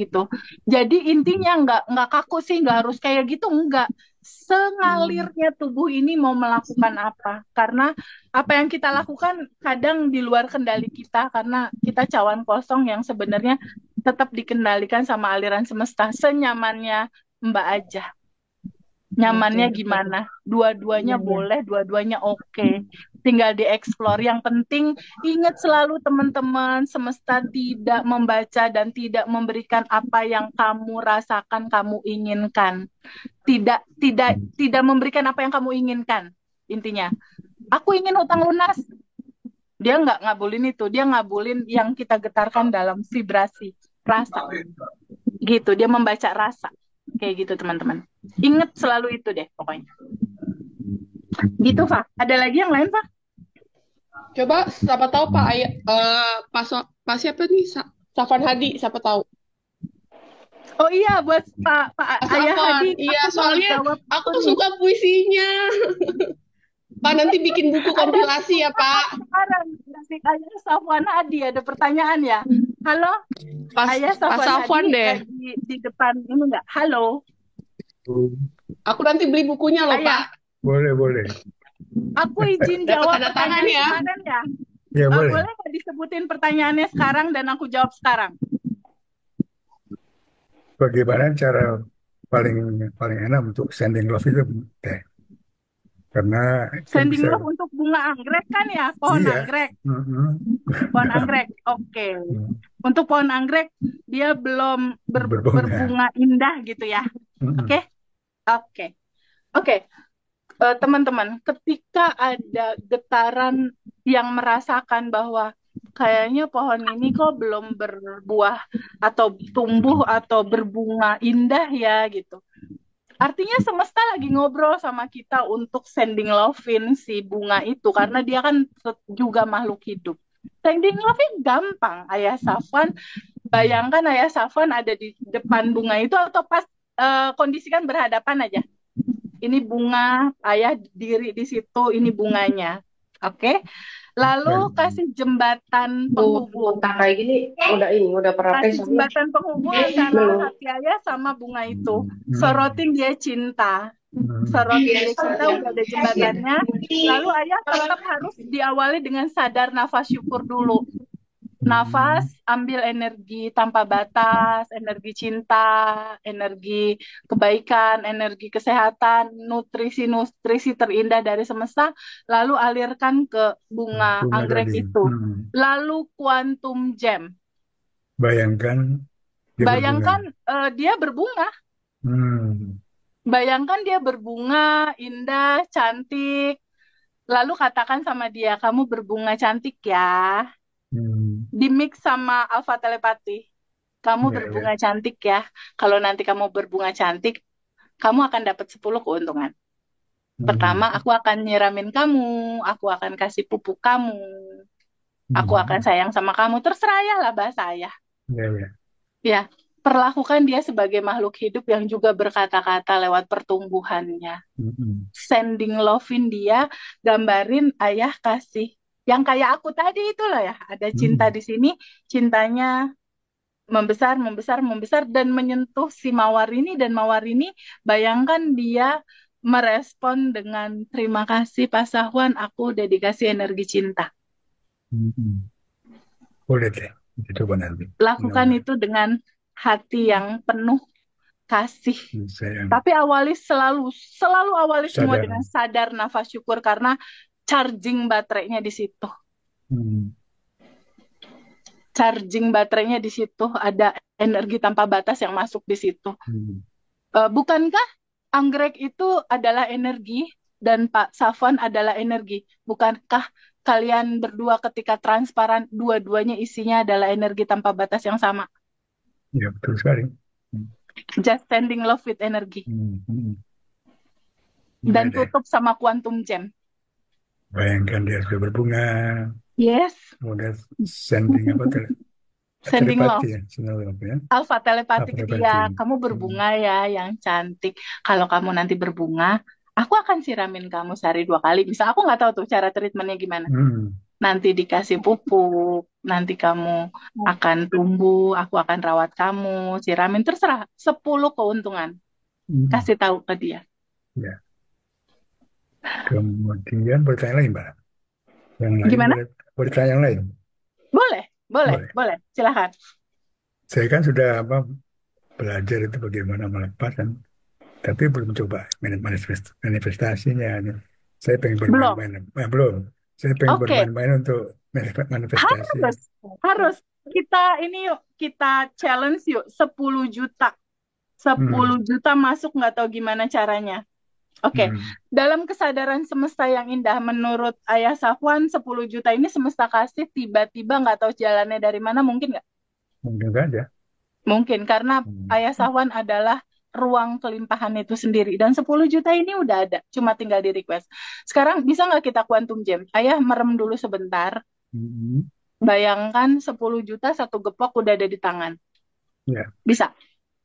Jadi intinya nggak kaku sih, nggak harus kayak gitu, nggak. Sengalirnya tubuh ini mau melakukan apa. Karena apa yang kita lakukan kadang di luar kendali kita, karena kita cawan kosong yang sebenarnya tetap dikendalikan sama aliran semesta. Senyamannya Mbak aja. Nyamannya gimana? Dua-duanya boleh, dua-duanya oke. Tinggal dieksplor. Yang penting ingat selalu teman-teman, semesta tidak membaca dan tidak memberikan apa yang kamu rasakan, kamu inginkan. Tidak memberikan apa yang kamu inginkan. Intinya, aku ingin hutang lunas. Dia nggak ngabulin itu. Dia ngabulin yang kita getarkan dalam vibrasi rasa. Gitu. Dia membaca rasa. Kayak gitu teman-teman. Ingat selalu itu deh pokoknya. Gitu Pak. Ada lagi yang lain Pak? Coba siapa tahu Pak Ayah, Pak siapa nih? Safwan Hadi, siapa tahu? Oh iya, buat Pak Ayah Hadi. Iya, soalnya aku tuh suka puisinya. Pak nanti bikin buku kompilasi ya Pak. Sekarang dari Ayah Safwan Hadi ada pertanyaan ya. Halo, Ayah Safwan Hadi deh. Di depan ini enggak? Halo. Aku nanti beli bukunya loh Ayah. Pak. Boleh. Aku izin jawab tanda tangan ya. kemarin ya. Ya boleh. Boleh nggak disebutin pertanyaannya sekarang dan aku jawab sekarang? Bagaimana cara paling enak untuk sending love itu teh? Karena sending love untuk bunga anggrek kan ya, pohon anggrek. Pohon anggrek, oke. Untuk pohon anggrek dia belum berbunga indah gitu ya, oke. Teman-teman, ketika ada getaran yang merasakan bahwa kayaknya pohon ini kok belum berbuah atau tumbuh atau berbunga indah ya gitu. Artinya semesta lagi ngobrol sama kita untuk sending love-in si bunga itu, karena dia kan juga makhluk hidup. Sending love-in gampang, Ayah Safwan. Bayangkan Ayah Safwan ada di depan bunga itu atau pas kondisikan berhadapan aja. Ini bunga, Ayah diri di situ, ini bunganya. Oke? Lalu kasih jembatan penghubung. Mentah kayak gini udah pernah Kasih soalnya. jembatan penghubung antara Belum. hati ayah sama bunga itu. Sorotin dia cinta. Sorotin dia cinta, udah ada jembatannya. Lalu ayah tetap harus diawali dengan sadar nafas syukur dulu. Nafas, ambil energi tanpa batas, energi cinta, energi kebaikan, energi kesehatan, nutrisi-nutrisi terindah dari semesta, lalu alirkan ke bunga Bunga anggrek tadi. itu. Lalu quantum gem. Bayangkan dia Bayangkan berbunga. dia berbunga. Bayangkan dia berbunga, indah, cantik. Lalu katakan sama dia, kamu berbunga cantik ya. Di-mix sama alfa telepati. Kamu berbunga cantik ya. Kalau nanti kamu berbunga cantik, kamu akan dapat 10 keuntungan. Pertama, aku akan nyiramin kamu. Aku akan kasih pupuk kamu. Aku akan sayang sama kamu. Terserah ya lah bahasa ayah. Ya, perlakukan dia sebagai makhluk hidup yang juga berkata-kata lewat pertumbuhannya. Sending love-in dia, gambarin ayah kasih. Yang kayak aku tadi itu loh ya, ada cinta di sini, cintanya membesar, membesar, membesar, dan menyentuh si Mawar ini, dan Mawar ini, bayangkan dia merespon dengan terima kasih Pak Sahwan, aku udah dikasih energi cinta. Boleh deh, coba nanti. Lakukan itu dengan hati yang penuh kasih. Tapi selalu awali semua dengan sadar nafas syukur, karena charging baterainya di situ. Charging baterainya di situ, ada energi tanpa batas yang masuk di situ. Bukankah anggrek itu adalah energi dan Pak Safwan adalah energi? Bukankah kalian berdua ketika transparan, dua-duanya isinya adalah energi tanpa batas yang sama? Ya, betul sekali. Just sending love with energy. Dan tutup sama quantum gem. Bayangkan dia sudah berbunga. Yes. Kemudian sending apa tuh? Sending love. Ya? Alpha telepati ke dia. Kamu berbunga ya, yang cantik. Kalau kamu nanti berbunga, aku akan siramin kamu sehari 2 kali. Bisa aku nggak tahu tuh cara treatmentnya gimana. Nanti dikasih pupuk, nanti kamu akan tumbuh, aku akan rawat kamu, siramin, terserah. 10 keuntungan. Kasih tahu ke dia. Ya. Kemudian bertanya lain, Mbak. Yang lain gimana? Bertanya yang lain. Boleh. Silakan. Saya kan sudah belajar itu bagaimana melepas kan, tapi belum coba manifestasinya. Saya pengen bermain-main. Belum. Saya pengen bermain-main untuk manifestasi. Harus. Kita challenge yuk 10 juta. 10 juta masuk, nggak tahu gimana caranya. Oke. Dalam kesadaran semesta yang indah, menurut Ayah Safwan, 10 juta ini semesta kasih tiba-tiba nggak tahu jalannya dari mana, mungkin nggak? Mungkin saja. Mungkin, karena Ayah Safwan adalah ruang kelimpahan itu sendiri. Dan 10 juta ini udah ada, cuma tinggal di request. Sekarang bisa nggak kita quantum gem? Ayah merem dulu sebentar. Bayangkan 10 juta satu gepok udah ada di tangan. Bisa?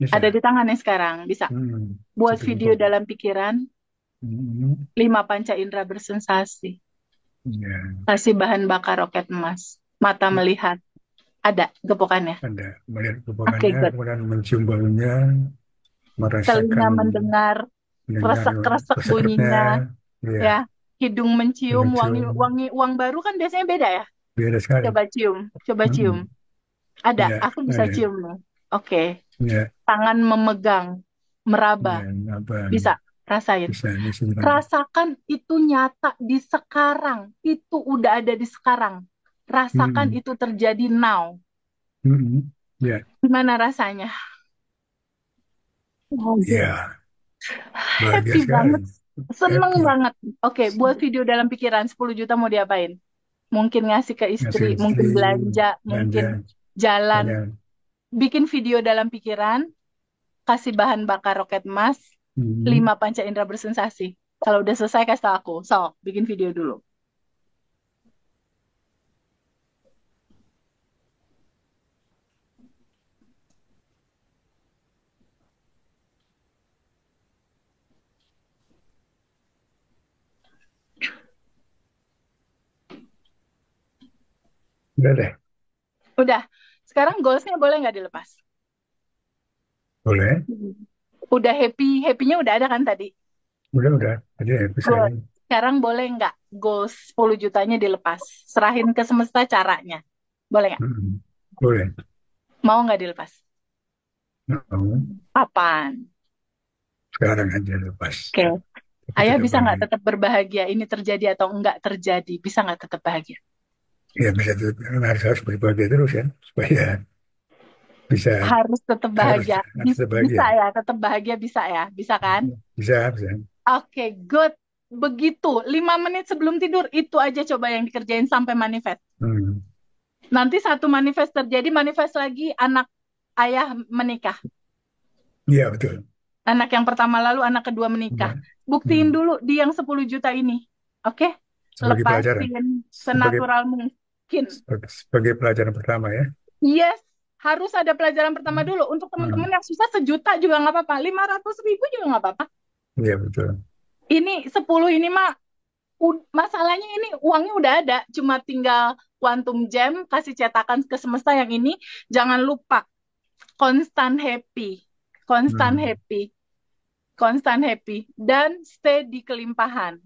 Ada di tangannya sekarang, bisa. Buat video dalam pikiran, 5 panca indera bersensasi. Kasih bahan bakar roket emas. Mata melihat. Ada gepokannya? Ada. Melihat gepokannya, kemudian mencium baunya, merasakan. Telinga mendengar kresek-kresek bunyinya. Ya. Hidung mencium, wangi uang baru kan biasanya beda ya? Beda sekali. Coba cium. Ada, aku bisa cium nih. Oke. Tangan memegang, meraba. Bisa. Rasain. Rasakan itu nyata di sekarang. Itu udah ada di sekarang. Rasakan itu terjadi now. Gimana rasanya? Happy banget. Seneng banget. Oke, buat video dalam pikiran 10 juta mau diapain? Mungkin ngasih ke istri, mungkin belanja, mungkin jalan. Bikin video dalam pikiran, kasih bahan bakar roket emas, 5 panca indera bersensasi. Kalau udah selesai kasih tau aku. Bikin video dulu. Udah deh, Udah. Sekarang goalsnya boleh nggak dilepas? boleh. Udah happy-nya udah ada kan tadi? Udah. Tadi happy Good. sekarang. Sekarang boleh nggak goals 10 jutanya dilepas? Serahin ke semesta caranya. Boleh nggak? Boleh. Mau nggak dilepas? Mau. Kapan? Sekarang aja lepas. Oke. Tapi Ayah tetap bisa nggak bahagia. tetap berbahagia? Ini terjadi atau enggak terjadi? Bisa nggak tetap bahagia? Ya bisa tetap, harus berbahagia terus ya, supaya bisa Harus tetap bahagia. harus tetap bahagia. Bisa ya, tetap bahagia bisa ya? Bisa kan? Bisa. Oke, good. Begitu, 5 menit sebelum tidur, itu aja coba yang dikerjain sampai manifest. Hmm. Nanti satu manifest terjadi, manifest lagi anak ayah menikah. Iya betul. Anak yang pertama lalu, anak kedua menikah. Buktiin dulu di yang 10 juta ini. Oke? Sebagai pelajaran. Lepasin senatural mungkin. Sebagai pelajaran pertama ya. Yes, harus ada pelajaran pertama dulu. Untuk teman-teman yang susah 1 juta juga nggak apa-apa. 500.000 juga nggak apa-apa. Iya betul. Ini 10 ini mah, masalahnya ini uangnya udah ada. Cuma tinggal quantum jam, kasih cetakan ke semesta yang ini. Jangan lupa, constant happy. Constant happy. Constant happy. Dan stay di kelimpahan.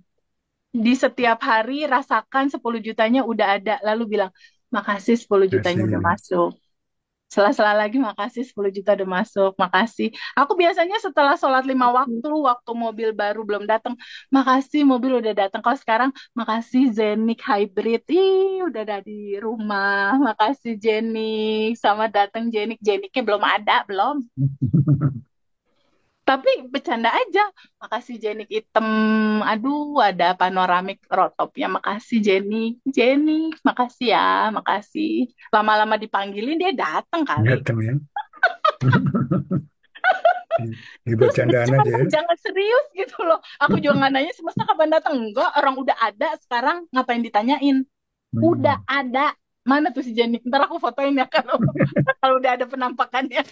Di setiap hari rasakan 10 jutanya udah ada. Lalu bilang, makasih 10 jutanya udah masuk. Sela-sela lagi, makasih 10 juta udah masuk, makasih. Aku biasanya setelah sholat 5 waktu mobil baru belum datang, makasih mobil udah datang. Kalau sekarang, makasih Zenik Hybrid, udah ada di rumah. Makasih Jenik, sama datang Jenik. Jeniknya belum ada, belum. Tapi bercanda aja. Makasih Jenik hitam. Aduh, ada panoramik rotopnya. Makasih Jenik. Jenik, makasih ya. Makasih. Lama-lama dipanggilin dia datang kali. Datang ya. Bercandaan aja ya. Jangan serius gitu loh. Aku juga nggak nanya semesta kapan datang. Enggak, orang udah ada sekarang. Ngapain ditanyain? Udah ada. Mana tuh si Jenik? Ntar aku fotoin ya kalau udah ada penampakannya.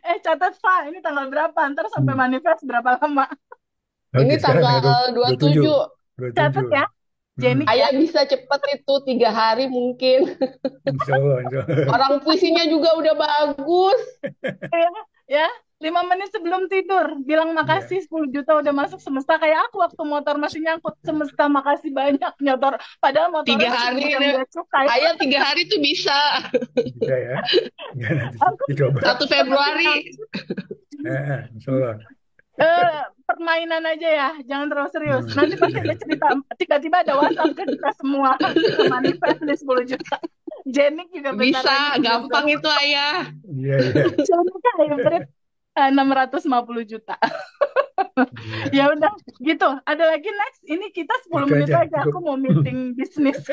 Catat Pak, ini tanggal berapa? Ntar sampai manifest berapa lama? Ini tanggal 27. Catat ya, Jenny. Ayah bisa cepet itu 3 hari mungkin. Insya Allah. Orang puisinya juga udah bagus. Ya, 5 menit sebelum tidur bilang makasih 10 juta udah masuk semesta. Kayak aku waktu motor masih nyangkut, semesta makasih banyak nyotor. Padahal motornya 3 hari cukai. Ayah 3 hari tuh bisa. Bisa ya. Coba. 1 Februari. Insya Allah. Permainan aja ya, jangan terlalu serius. Nanti pasti ada cerita, tiba-tiba ada WhatsApp ke kita semua manifest nih 10 juta. Jenik juga bisa, gampang itu ayah. Iya. Jenik hybrid 650 juta. Ya udah, gitu. Ada lagi next. Ini kita 10 menit aja. Aku mau meeting bisnis.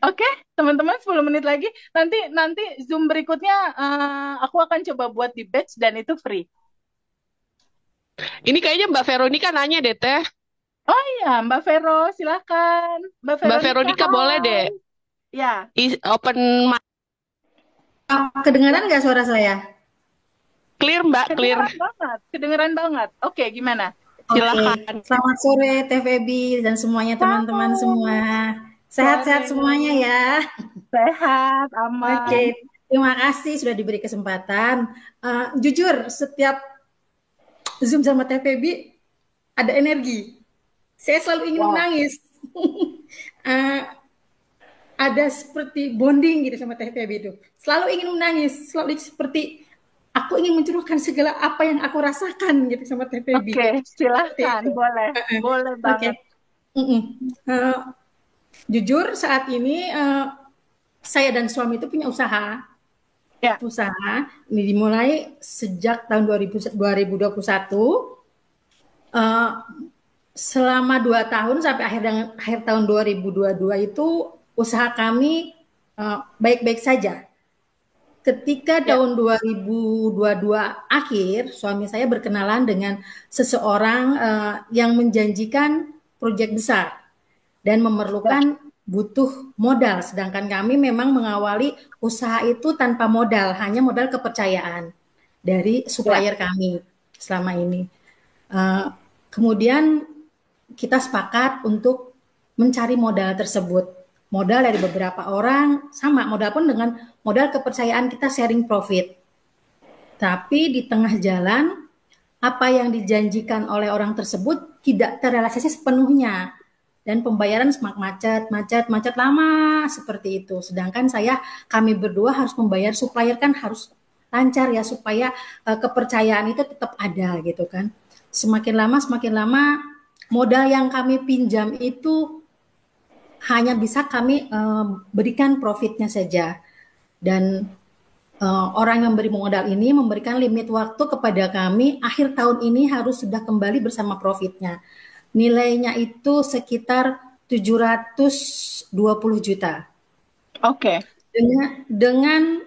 Oke, teman-teman 10 menit lagi. Nanti Zoom berikutnya aku akan coba buat di batch dan itu free. Ini kayaknya Mbak Veronica nanya deh Teh. Oh iya, Mbak Vero, silakan. Mbak Veronica boleh deh. Ya. Open mic. Kedengaran nggak suara saya? Clear Mbak, clear. Kedengeran banget. Oke, gimana? Silakan. Selamat sore TVB dan semuanya teman-teman semua. Sehat-sehat semuanya ya. Sehat, aman. Oke, terima kasih sudah diberi kesempatan. Jujur, setiap Zoom sama TVB ada energi. Saya selalu ingin menangis. Ada seperti bonding gitu sama TVB itu. Selalu ingin menangis, selalu seperti aku ingin mencurahkan segala apa yang aku rasakan gitu sama TVB. Oke, silakan, boleh banget. Jujur saat ini saya dan suami itu punya usaha. Ya. Usaha ini dimulai sejak tahun 2021. Selama 2 tahun sampai akhir tahun 2022 itu usaha kami baik-baik saja. Ketika tahun 2022 akhir, suami saya berkenalan dengan seseorang yang menjanjikan proyek besar dan memerlukan butuh modal. Sedangkan kami memang mengawali usaha itu tanpa modal, hanya modal kepercayaan dari supplier kami selama ini. Kemudian kita sepakat untuk mencari modal tersebut. modal dari beberapa orang, sama modal pun dengan modal kepercayaan kita sharing profit. Tapi di tengah jalan, apa yang dijanjikan oleh orang tersebut tidak terrealisasi sepenuhnya. Dan pembayaran semakin macet lama seperti itu. Sedangkan kami berdua harus membayar supplier kan harus lancar ya supaya kepercayaan itu tetap ada gitu kan. Semakin lama modal yang kami pinjam itu hanya bisa kami berikan profitnya saja. Dan orang yang memberi modal ini memberikan limit waktu kepada kami akhir tahun ini harus sudah kembali bersama profitnya. Nilainya itu sekitar 720 juta. Oke. Dengan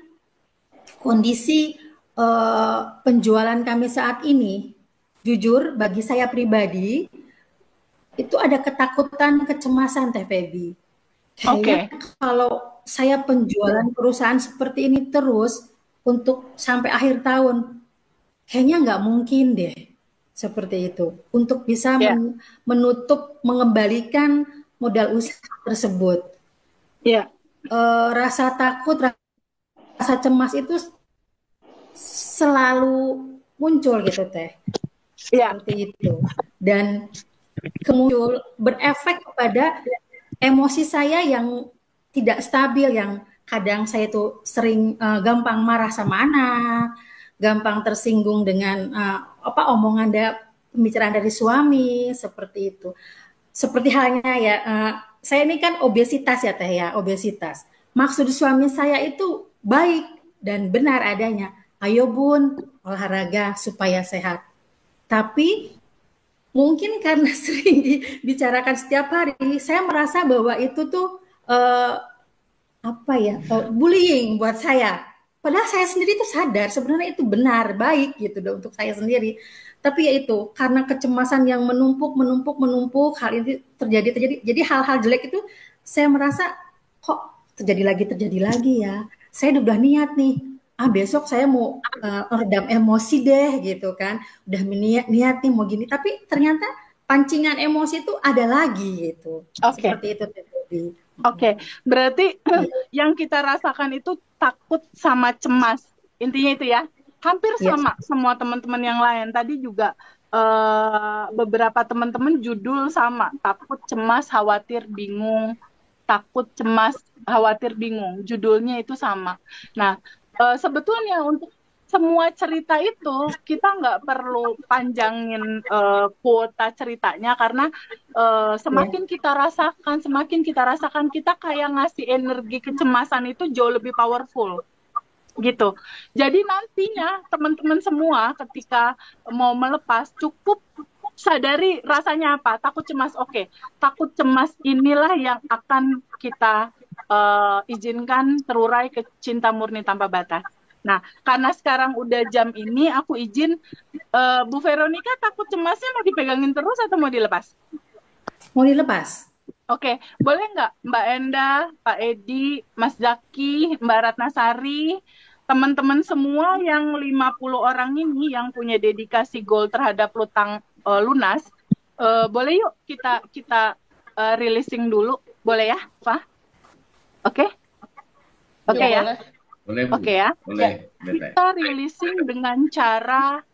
kondisi penjualan kami saat ini, jujur bagi saya pribadi itu ada ketakutan, kecemasan Teh Febi. Kayaknya kalau saya penjualan perusahaan seperti ini terus untuk sampai akhir tahun, kayaknya nggak mungkin deh seperti itu untuk bisa menutup, mengembalikan modal usaha tersebut. Rasa takut, rasa cemas itu selalu muncul gitu Teh. Seperti itu. Dan kemudian berefek kepada emosi saya yang tidak stabil, yang kadang saya itu sering gampang marah sama anak, gampang tersinggung dengan omongan pembicaraan dari suami, seperti itu. Seperti halnya ya, saya ini kan obesitas ya Teh ya, obesitas. Maksud suami saya itu baik dan benar adanya. Ayo Bun, olahraga supaya sehat. Tapi mungkin karena sering dibicarakan setiap hari, saya merasa bahwa itu tuh bullying buat saya. Padahal saya sendiri tuh sadar sebenarnya itu benar, baik gitu untuk saya sendiri. Tapi ya itu karena kecemasan yang menumpuk, hal ini terjadi. Jadi hal-hal jelek itu saya merasa kok terjadi lagi ya. Saya udah niat nih. Besok saya mau redam emosi deh gitu kan. Udah niat nih mau gini, tapi ternyata pancingan emosi itu ada lagi gitu. Seperti itu. Berarti yang kita rasakan itu takut sama cemas. Intinya itu ya. Hampir sama semua teman-teman yang lain. Tadi juga beberapa teman-teman judul sama. Takut, cemas, khawatir, bingung. Takut, cemas, khawatir, bingung. Judulnya itu sama. Nah, sebetulnya untuk semua cerita itu kita nggak perlu panjangin kuota ceritanya karena semakin kita rasakan kita kayak ngasih energi kecemasan itu jauh lebih powerful gitu. Jadi nantinya teman-teman semua ketika mau melepas cukup sadari rasanya apa, takut cemas. Takut cemas inilah yang akan kita izinkan terurai ke cinta murni tanpa batas. Nah, karena sekarang udah jam ini, aku izin Bu Veronica takut cemasnya mau dipegangin terus atau mau dilepas? Mau dilepas. Boleh nggak Mbak Endah, Pak Edi, Mas Zaki, Mbak Ratnasari, teman-teman semua yang 50 orang ini yang punya dedikasi goal terhadap lunas, boleh yuk kita releasing dulu, boleh ya, Pak? Oke ya? Boleh, Bu. Ya. Boleh. Kita releasing dengan cara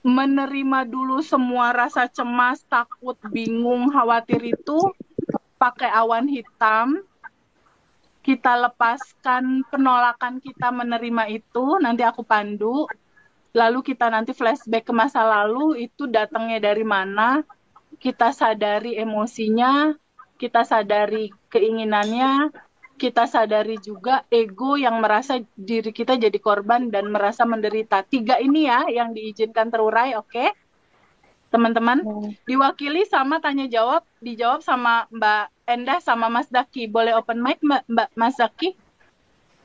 menerima dulu semua rasa cemas, takut, bingung, khawatir itu pakai awan hitam. Kita lepaskan penolakan kita menerima itu, nanti aku pandu. Lalu kita nanti flashback ke masa lalu, itu datangnya dari mana, kita sadari emosinya, kita sadari keinginannya, kita sadari juga ego yang merasa diri kita jadi korban dan merasa menderita. 3 ini ya yang diizinkan terurai, oke? Teman-teman, diwakili sama tanya jawab, dijawab sama Mbak Endah sama Mas Zaki. Boleh open mic Mas Zaki?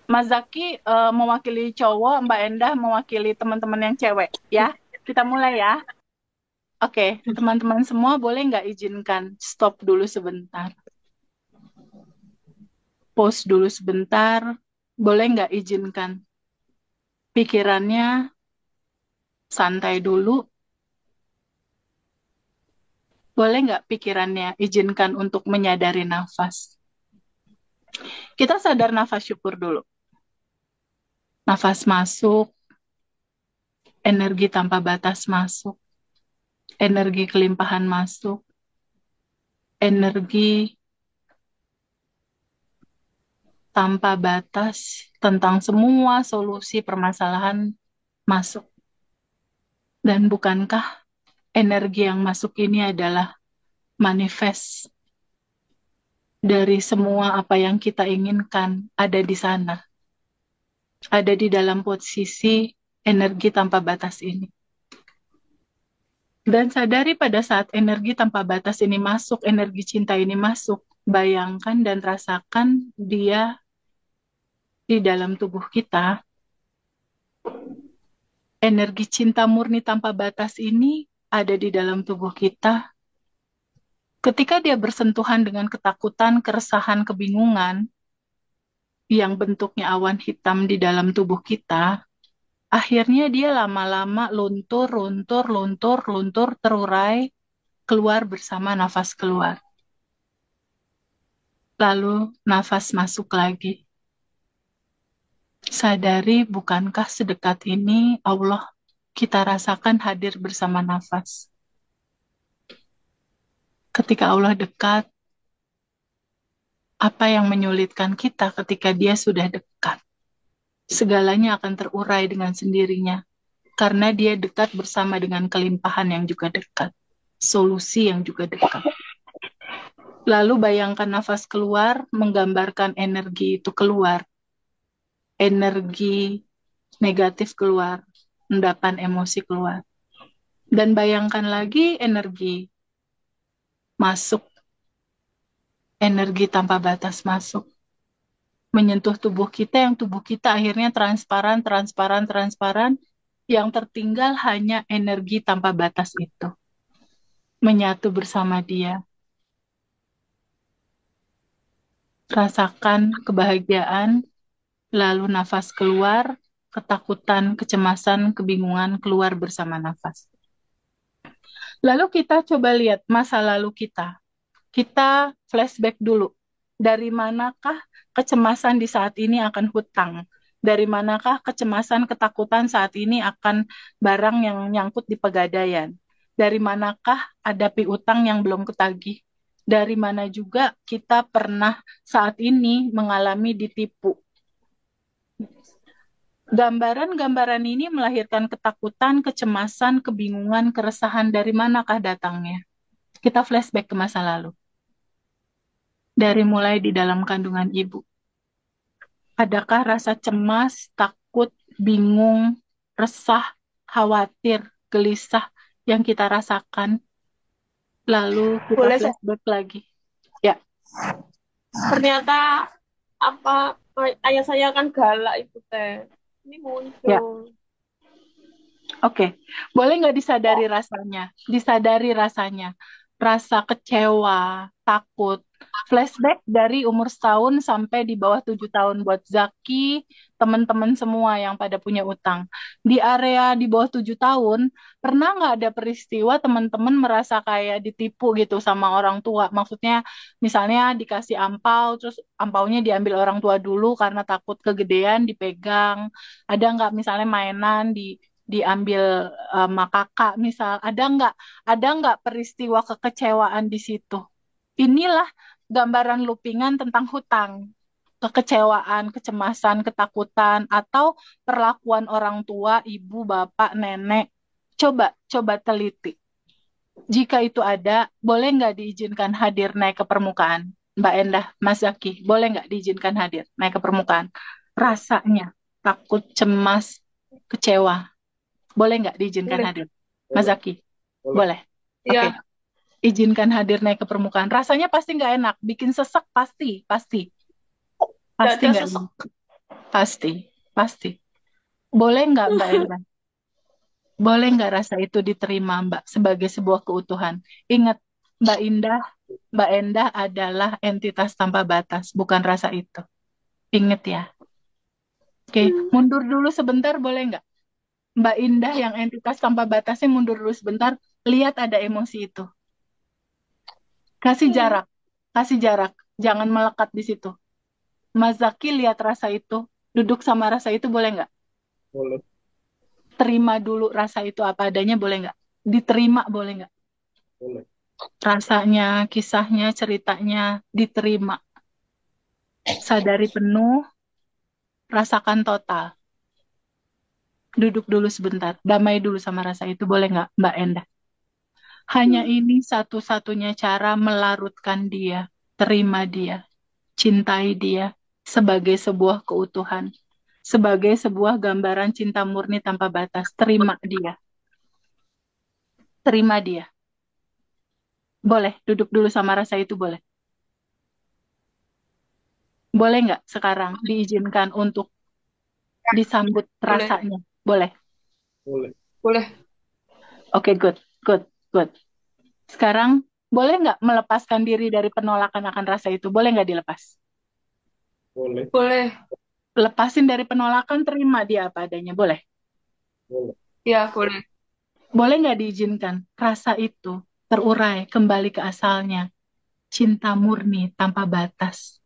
Mas Zaki mewakili cowok, Mbak Endah mewakili teman-teman yang cewek, ya. Kita mulai ya. Teman-teman semua boleh nggak izinkan stop dulu sebentar? Pause dulu sebentar, boleh nggak izinkan pikirannya santai dulu? Boleh nggak pikirannya izinkan untuk menyadari nafas? Kita sadar nafas syukur dulu. Nafas masuk, energi tanpa batas masuk, energi kelimpahan masuk, energi tanpa batas tentang semua solusi permasalahan masuk. Dan bukankah energi yang masuk ini adalah manifest dari semua apa yang kita inginkan ada di sana. Ada di dalam posisi energi tanpa batas ini. Dan sadari pada saat energi tanpa batas ini masuk, energi cinta ini masuk, bayangkan dan rasakan dia di dalam tubuh kita. Energi cinta murni tanpa batas ini ada di dalam tubuh kita. Ketika dia bersentuhan dengan ketakutan, keresahan, kebingungan, yang bentuknya awan hitam di dalam tubuh kita, akhirnya dia lama-lama luntur, terurai, keluar bersama nafas keluar. Lalu nafas masuk lagi. Sadari bukankah sedekat ini Allah kita rasakan hadir bersama nafas. Ketika Allah dekat, apa yang menyulitkan kita ketika dia sudah dekat? Segalanya akan terurai dengan sendirinya. Karena dia dekat bersama dengan kelimpahan yang juga dekat. Solusi yang juga dekat. Lalu bayangkan nafas keluar, menggambarkan energi itu keluar. Energi negatif keluar, endapan emosi keluar. Dan bayangkan lagi energi masuk. Energi tanpa batas masuk. Menyentuh tubuh kita, yang tubuh kita akhirnya transparan. Yang tertinggal hanya energi tanpa batas itu. Menyatu bersama dia. Rasakan kebahagiaan, lalu nafas keluar, ketakutan, kecemasan, kebingungan keluar bersama nafas. Lalu kita coba lihat masa lalu kita. Kita flashback dulu. Dari manakah kecemasan di saat ini akan hutang? Dari manakah kecemasan, ketakutan saat ini akan barang yang nyangkut di pegadaian? Dari manakah ada piutang yang belum ketagih? Dari mana juga kita pernah saat ini mengalami ditipu. Gambaran-gambaran ini melahirkan ketakutan, kecemasan, kebingungan, keresahan. Dari manakah datangnya? Kita flashback ke masa lalu. Dari mulai di dalam kandungan ibu. Adakah rasa cemas, takut, bingung, resah, khawatir, gelisah yang kita rasakan? Lalu kita Boleh, flashback lagi. Ya. ternyata ayah saya kan galak itu teh. Ini muncul. Ya. Oke. Boleh nggak disadari rasanya? Disadari rasanya. Rasa kecewa, takut. Flashback dari umur 1 sampai di bawah 7 tahun buat Zaki, teman-teman semua yang pada punya utang. Di area di bawah 7 tahun, pernah nggak ada peristiwa teman-teman merasa kayak ditipu gitu sama orang tua? Maksudnya misalnya dikasih ampau, terus ampaunya diambil orang tua dulu karena takut kegedean, dipegang. Ada nggak misalnya mainan diambil sama kakak misal, ada nggak peristiwa kekecewaan di situ? Inilah gambaran loopingan tentang hutang, kekecewaan, kecemasan, ketakutan, atau perlakuan orang tua, ibu, bapak, nenek. Coba teliti. Jika itu ada, boleh nggak diizinkan hadir naik ke permukaan? Mbak Endah, Mas Zaki, boleh nggak diizinkan hadir naik ke permukaan? Rasanya takut, cemas, kecewa. Boleh nggak diizinkan Boleh. hadir? Mas Zaki? Boleh. Oke. Iya. Izinkan hadir naik ke permukaan. Rasanya pasti nggak enak. Bikin sesek pasti. Pasti Dada nggak sesek. enak. Pasti. Boleh nggak Mbak Endah? Boleh nggak rasa itu diterima Mbak sebagai sebuah keutuhan? Ingat, Mbak Endah adalah entitas tanpa batas, bukan rasa itu. Ingat ya. Oke, mundur dulu sebentar boleh nggak? Mbak Indah yang entitas tanpa batasnya mundur dulu sebentar, lihat ada emosi itu. Kasih jarak, jangan melekat di situ. Mas Zaki lihat rasa itu, duduk sama rasa itu boleh nggak? Boleh. Terima dulu rasa itu apa adanya boleh nggak? Diterima boleh nggak? Boleh. Rasanya, kisahnya, ceritanya diterima. Sadari penuh, rasakan total. Duduk dulu sebentar, damai dulu sama rasa itu boleh nggak, Mbak Endah? Hanya ini satu-satunya cara melarutkan dia, terima dia, cintai dia sebagai sebuah keutuhan, sebagai sebuah gambaran cinta murni tanpa batas. Terima dia, terima dia. Boleh, duduk dulu sama rasa itu boleh. Boleh nggak sekarang diizinkan untuk disambut Boleh, rasanya? Boleh. Boleh. boleh. Oke, good, good, good. Sekarang boleh nggak melepaskan diri dari penolakan akan rasa itu? Boleh nggak dilepas? Boleh. Boleh. Lepasin dari penolakan, terima dia apa adanya. Boleh? Boleh. Ya, boleh. Boleh nggak diizinkan rasa itu terurai kembali ke asalnya? Cinta murni tanpa batas.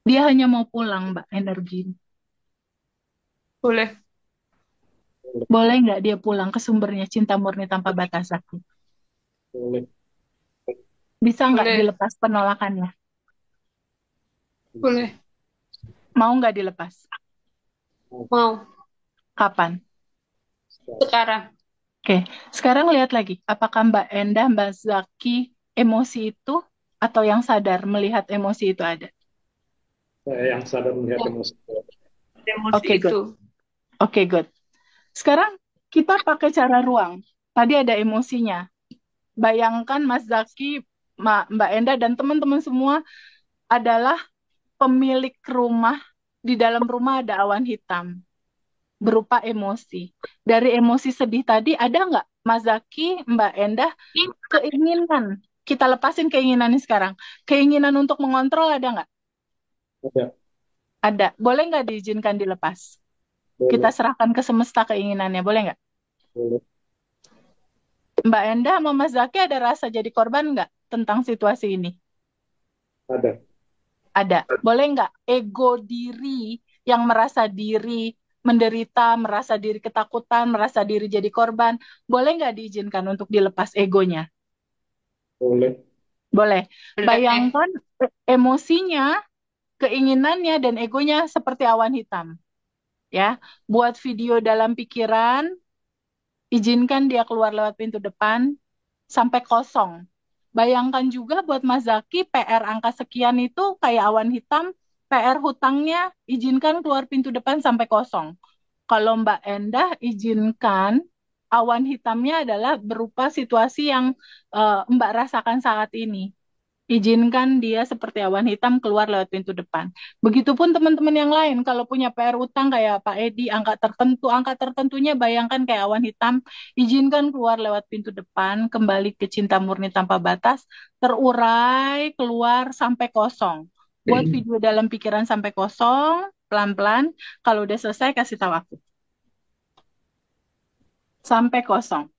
Dia hanya mau pulang, Mbak, energi. Boleh. Boleh nggak dia pulang ke sumbernya cinta murni tanpa batas aku? Boleh. Bisa nggak Boleh. dilepas penolakannya? Boleh. Mau nggak dilepas? Mau. Kapan? Sekarang. Oke, sekarang lihat lagi. Apakah Mbak Endah, Mbak Zaki, emosi itu atau yang sadar melihat emosi itu ada? Saya yang sadar melihat emosi. Emosi Oke, good. itu. Oke, good. Sekarang kita pakai cara ruang. Tadi ada emosinya. Bayangkan Mas Zaki, Mbak Endah, dan teman-teman semua adalah pemilik rumah. Di dalam rumah ada awan hitam berupa emosi. Dari emosi sedih tadi ada nggak Mas Zaki, Mbak Endah, keinginan? Kita lepasin keinginannya sekarang. Keinginan untuk mengontrol ada nggak? Ada. Ada. Boleh nggak diizinkan dilepas? Kita Boleh. serahkan ke semesta keinginannya. Boleh nggak? Boleh. Mbak Endah sama Mas Zaki ada rasa jadi korban nggak tentang situasi ini? Ada. Ada. Boleh nggak ego diri yang merasa diri menderita, merasa diri ketakutan, merasa diri jadi korban, boleh nggak diizinkan untuk dilepas egonya? Boleh. Boleh. Boleh. Bayangkan emosinya, keinginannya, dan egonya seperti awan hitam. Ya, buat video dalam pikiran, izinkan dia keluar lewat pintu depan sampai kosong. Bayangkan juga buat Mas Zaki, PR angka sekian itu kayak awan hitam, PR hutangnya izinkan keluar pintu depan sampai kosong. Kalau Mbak Endah izinkan awan hitamnya adalah berupa situasi yang Mbak rasakan saat ini. Izinkan dia seperti awan hitam keluar lewat pintu depan. Begitupun teman-teman yang lain, kalau punya PR utang kayak Pak Edi, angka tertentunya bayangkan kayak awan hitam, izinkan keluar lewat pintu depan, kembali ke cinta murni tanpa batas, terurai, keluar sampai kosong. Buat video dalam pikiran sampai kosong, pelan-pelan, kalau udah selesai kasih tahu aku. Sampai kosong.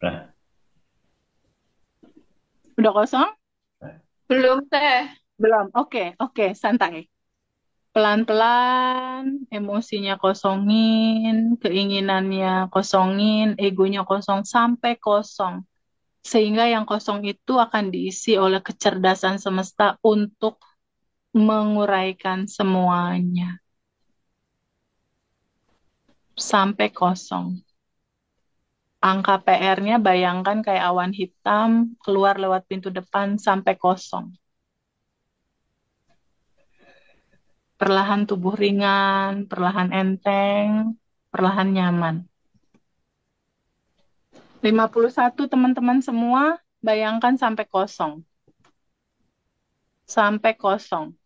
Nah, Udah kosong? Belum, Teh. Belum. Oke, santai. Pelan-pelan, emosinya kosongin, keinginannya kosongin, egonya kosong sampai kosong. Sehingga yang kosong itu akan diisi oleh kecerdasan semesta untuk menguraikan semuanya. Sampai kosong. Angka PR-nya bayangkan kayak awan hitam, keluar lewat pintu depan sampai kosong. Perlahan tubuh ringan, perlahan enteng, perlahan nyaman. 51 teman-teman semua, bayangkan sampai kosong. Sampai kosong.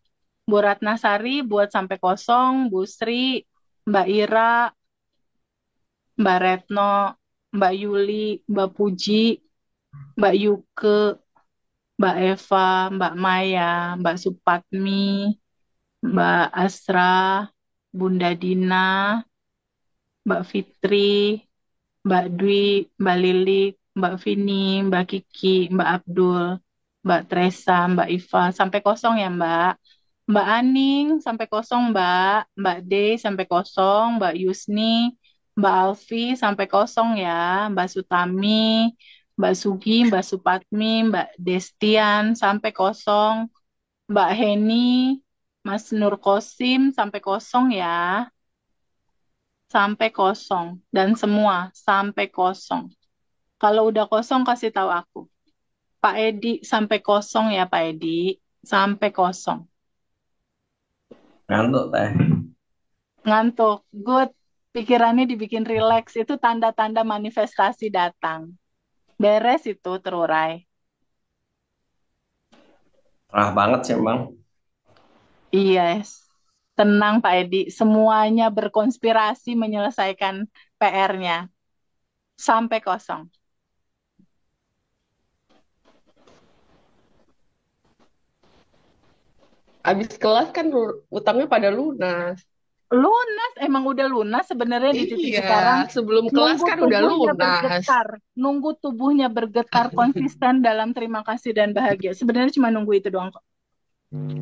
Bu Ratnasari buat sampai kosong, Bu Sri, Mbak Ira, Mbak Retno, Mbak Yuli, Mbak Puji, Mbak Yuke, Mbak Eva, Mbak Maya, Mbak Supatmi, Mbak Asra, Bunda Dina, Mbak Fitri, Mbak Dwi, Mbak Lilik, Mbak Vini, Mbak Kiki, Mbak Abdul, Mbak Tresa, Mbak Iva, sampai kosong ya Mbak. Mbak Aning, sampai kosong Mbak. Mbak Dey, sampai kosong. Mbak Yusni, Mbak Alfi, sampai kosong ya. Mbak Sutami, Mbak Sugi, Mbak Supatmi, Mbak Destian, sampai kosong. Mbak Heni, Mas Nur Kosim, sampai kosong ya. Sampai kosong. Dan semua, sampai kosong. Kalau udah kosong, kasih tahu aku. Pak Edi, sampai kosong ya Pak Edi. Sampai kosong. Ngantuk teh. Ngantuk. Good. Pikirannya dibikin rileks. Itu tanda-tanda manifestasi datang. Beres itu, terurai. Cerah banget sih emang. Yes. Tenang Pak Edi. Semuanya berkonspirasi menyelesaikan PR-nya. Sampai kosong. Habis kelas kan utangnya pada lunas. Lunas, emang udah lunas sebenarnya di titik sekarang. Iya, sebelum kelas Nunggu kan udah tubuhnya lunas. bergetar, nunggu tubuhnya bergetar konsisten dalam terima kasih dan bahagia. Sebenarnya cuma nunggu itu doang kok.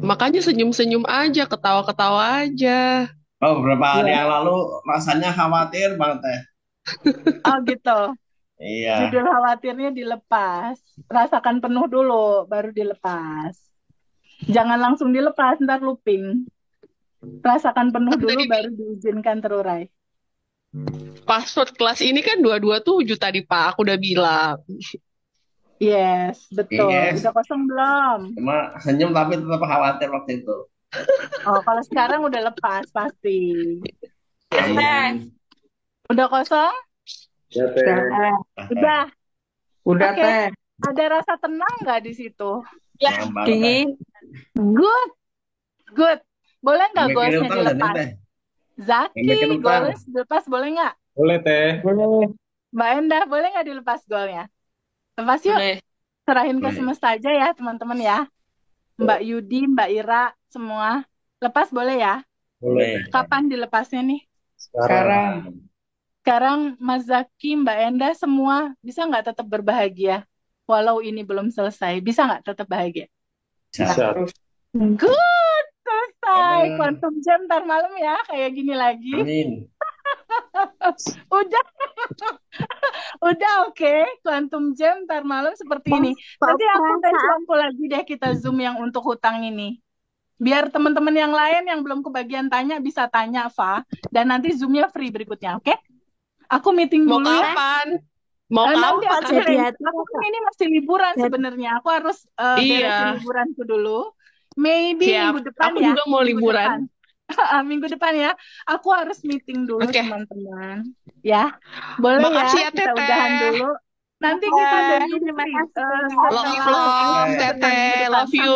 Makanya senyum-senyum aja, ketawa-ketawa aja. Oh, beberapa hari Iya. yang lalu rasanya khawatir banget teh. Oh gitu. Iya. Judul khawatirnya dilepas. Rasakan penuh dulu, baru dilepas. Jangan langsung dilepas, ntar looping. Rasakan penuh dulu, baru diizinkan terurai. Password kelas ini kan 227 tadi Pak, aku udah bilang. Yes, betul. Yes. Udah kosong belum? Cuma senyum tapi tetap khawatir waktu itu. Oh, kalau sekarang udah lepas pasti. Amin. Udah kosong? Ya, Teh. Udah. Udah, Oke. Teh. Ada rasa tenang nggak di situ? Ya, dingin. Good. Good. Boleh nggak Bikin goalsnya utang dilepas? Teh. Zaki, Bikin utang. goals dilepas boleh nggak? Boleh, Teh. Boleh. Mbak Endah, boleh nggak dilepas goalnya? Lepas yuk. Boleh. Serahin ke Boleh. semesta aja ya, teman-teman ya. Mbak Yudi, Mbak Ira, semua. Lepas boleh ya? Boleh. Kapan dilepasnya nih? Sekarang. Sekarang Mas Zaki, Mbak Endah, semua bisa nggak tetap berbahagia? Walau ini belum selesai. Bisa nggak tetap bahagia? Bisa. Good. Selesai. Amin. Quantum Jam ntar malam ya. Kayak gini lagi. Amin. Udah. Udah oke. Quantum Jam ntar malam seperti ini. Nanti aku kasih waktu lagi deh kita Zoom yang untuk hutang ini. Biar teman-teman yang lain yang belum kebagian tanya bisa tanya, Fa. Dan nanti Zoom-nya free berikutnya, oke? Aku meeting Mau dulu ya. kapan? Mau Nanti kapan? aku arrange. Aku kan ini masih liburan sebenarnya. Aku harus beresin Iya. liburanku dulu. Maybe Siap. minggu depan Aku ya. juga mau Minggu liburan. depan. Minggu depan ya. Aku harus meeting dulu Oke. teman-teman. Ya. Boleh Makasih ya, kita Teteh. udahan dulu. Nanti kita ada Zoom Terima free. kasih. Love, Teteh. Love you.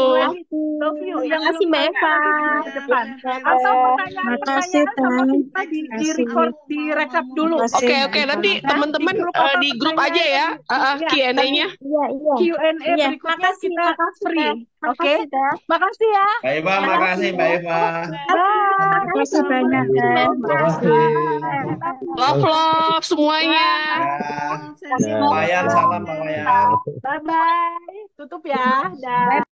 Love you. Yang Makasih, belum Mbak tanya Eva. nanti minggu depan. Atau pertanyaan-pertanyaan sama kita di record, di recap dulu. Oke, nanti teman-teman di grup aja ya, Q&A-nya. Iya, iya. Q&A Iya, berikutnya makasih, kita makasih, free. Teh. Oke? Makasih, Teh. Makasih ya. Mbak Eva, makasih Mbak Eva. Bye. Makasih banyak, Teh. Makasih. Love semuanya. Ya. Wayan, salam Pak Wayan. Bye-bye. Tutup ya. Dah.